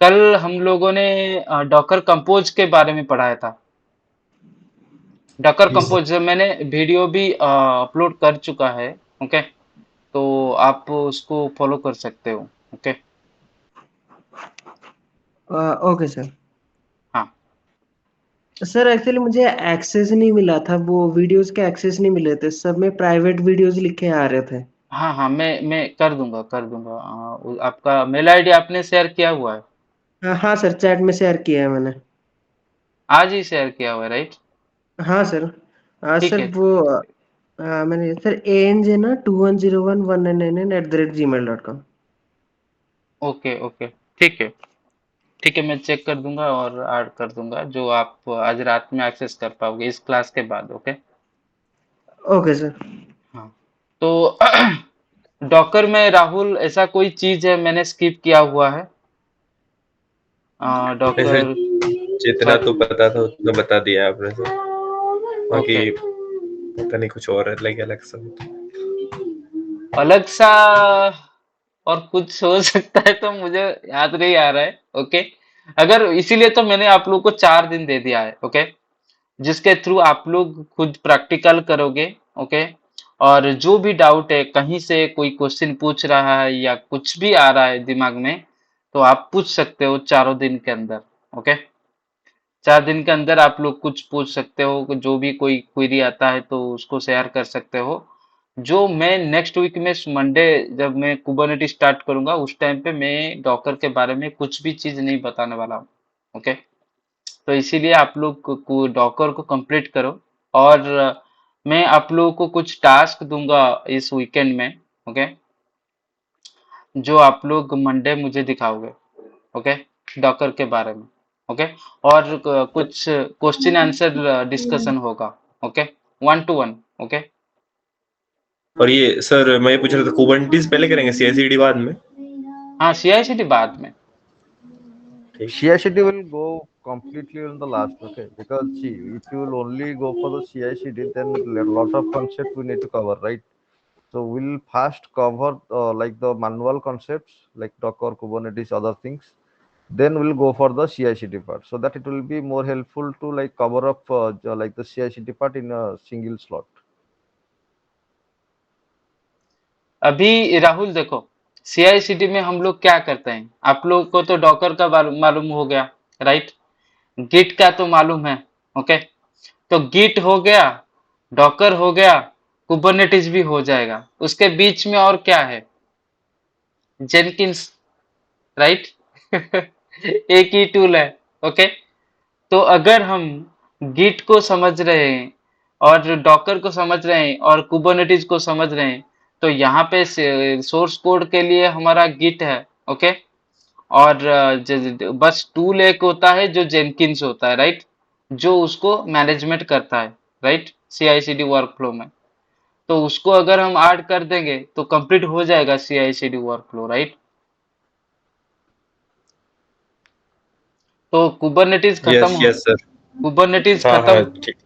कल हम लोगों ने डॉकर कंपोज के बारे में पढ़ाया था। डॉकर जी सर। कंपोज मैंने वीडियो भी अपलोड कर चुका है। ओके, तो आप उसको फॉलो कर सकते हो। Okay, okay sir. हाँ सर एक्चुअली मुझे एक्सेस नहीं मिला था, वो वीडियोस के एक्सेस नहीं मिले थे, सब में प्राइवेट वीडियोस लिखे आ रहे थे। हाँ हाँ, मैं कर दूंगा, कर दूंगा। आपका मेल आईडी आपने शेयर किया हुआ है? हाँ हाँ सर, चैट में शेयर किया है मैंने। आज ही शेयर किया हुआ है, राइट? हाँ सर। ठीक सर है, वो मैंने सर एएनज है ना 21011999@gmail.com। ओके ओके, ठीक है। ठीक है, मैं चेक कर दूंगा और ऐड कर दूंगा जो आप आज रात में एक्सेस कर पाओगे इस क्लास के बाद। Okay, okay sir. हाँ, तो डॉकर में राहुल ऐसा कोई चीज है मैंने स्किप किया हुआ है? वैसे डॉकर, जितना सॉरी। तो पता था उतना बता दिया आपने तो, बाकी ओके, पता नहीं कुछ और है लगे अलग सा। अलग सा और कुछ हो सकता है तो मुझे याद नहीं आ रहा है। ओके, अगर इसीलिए तो मैंने आप लोग को 4 दिन दे दिया है। ओके, जिसके थ्रू आप लोग खुद प्रैक्टिकल करोगे। ओके, और जो भी डाउट है, कहीं से कोई क्वेश्चन पूछ रहा है या कुछ भी आ रहा है दिमाग में, तो आप पूछ सकते हो 4 दिन के अंदर। ओके, 4 दिन के अंदर आप लोग कुछ पूछ सकते हो, जो भी कोई क्वेरी आता है तो उसको शेयर कर सकते हो। जो मैं नेक्स्ट वीक में मंडे जब मैं कुबरनेटिस स्टार्ट करूंगा उस टाइम पे मैं डॉकर के बारे में कुछ भी चीज नहीं बताने वाला हूँ। ओके, तो इसीलिए आप लोग डॉकर को कंप्लीट करो, और मैं आप लोगों को कुछ टास्क दूंगा इस वीकेंड में। ओके, जो आप लोग मंडे मुझे दिखाओगे। ओके, डॉकर के बारे में। ओके, और कुछ क्वेश्चन आंसर डिस्कशन होगा। Okay, 1 to 1। ओके, और ये सर मैं ये पूछ रहा था कुबरनेटिस पहले करेंगे CI/CD बाद में? हाँ, CI/CD बाद में। ठीक। CI/CD will go completely on the last, okay? Because see, if you will only go for the CI/CD, then a lot of concept we need to cover, right? So we'll first cover like the manual concepts like Docker, Kubernetes, other things. Then we'll go for the CI/CD part, so that it will be more helpful to like cover up like the CI/CD part in a single slot. अभी राहुल देखो, CI/CD में हम लोग क्या करते हैं, आप लोग को तो डॉकर का मालूम हो गया, राइट? गिट का तो मालूम है, ओके? तो गिट हो गया, डॉकर हो गया, कुबरनेटिस भी हो जाएगा। उसके बीच में और क्या है? Jenkins, right? एक ही टूल है, ओके? तो अगर हम गिट को समझ रहे हैं और डॉकर को समझ रहे हैं और कुबरनेटिस को समझ रहे हैं, तो यहाँ पे सोर्स कोड के लिए हमारा गिट है, ओके? और बस टूल एक होता है जो जेनकिंस होता है, राइट? जो उसको मैनेजमेंट करता है, राइट? CI/CD वर्कफ्लो में। तो उसको अगर हम ऐड कर देंगे तो कंप्लीट हो जाएगा CI/CD वर्कफ्लो, राइट? तो कुबरनेटिस यस खत्म यस सर। कुबरनेटिस हाँ हाँ खत्म ठीक।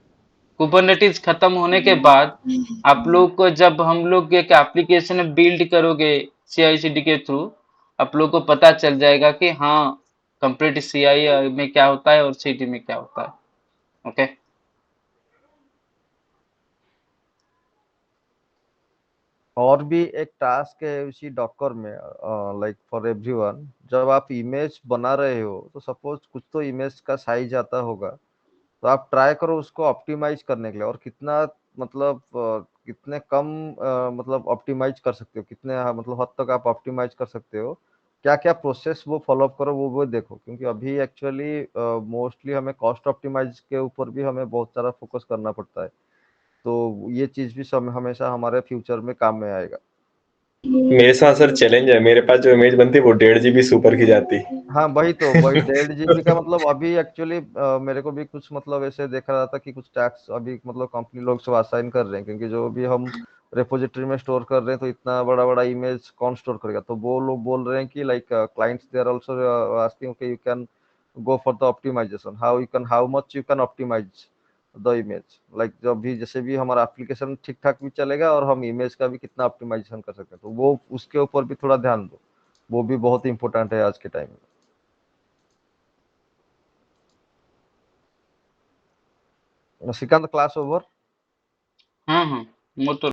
कुबरनेटिस खत्म होने के बाद आप लोग को, जब हम लोग एक एप्लीकेशन बिल्ड करोगे CI/CD के थ्रू, आप लोग को पता चल जाएगा कि हाँ कंप्लीट CI में क्या होता है और CD में क्या होता है, ओके? और भी एक टास्क है उसी डॉकर में लाइक फॉर एवरीवन, जब आप इमेज बना रहे हो तो सपोज कुछ तो इमेज का साइज आता होगा, तो आप ट्राई करो उसको ऑप्टिमाइज करने के लिए, और कितना मतलब कितने कम मतलब ऑप्टिमाइज कर सकते हो, कितने मतलब हद तक आप ऑप्टिमाइज कर सकते हो, क्या क्या प्रोसेस वो फॉलो करो, वो देखो, क्योंकि अभी एक्चुअली मोस्टली हमें कॉस्ट ऑप्टिमाइज के ऊपर भी हमें बहुत सारा फोकस करना पड़ता है। तो ये चीज भी हमेशा हमारे फ्यूचर में काम में आएगा। मेरे साथ सर चैलेंज है, मेरे पास जो इमेज बनती है वो 1.5 GB सुपर की जाती। हाँ वही तो, वही 1.5 GB का मतलब अभी एक्चुअली मेरे को भी कुछ मतलब ऐसे देख रहा था कि कुछ टैक्स अभी मतलब कंपनी लोग सब असाइन कर रहे हैं, क्योंकि जो भी हम रेपोजिटरी में स्टोर कर रहे हैं तो इतना बड़ा बड़ा इमेज कौन स्टोर करेगा, तो वो लोग बोल रहे हैं कि like clients they are also asking okay you can go for the optimization, how much you can optimize the image, like जब भी जैसे भी हमारा एप्लीकेशन ठीक ठाक भी चलेगा और हम इमेज का भी कितना ऑप्टिमाइजेशन कर सकते हैं, तो वो उसके ऊपर भी थोड़ा ध्यान दो, वो भी बहुत इंपॉर्टेंट है आज के टाइम में। Srikanth, class over? हाँ हाँ, वो तो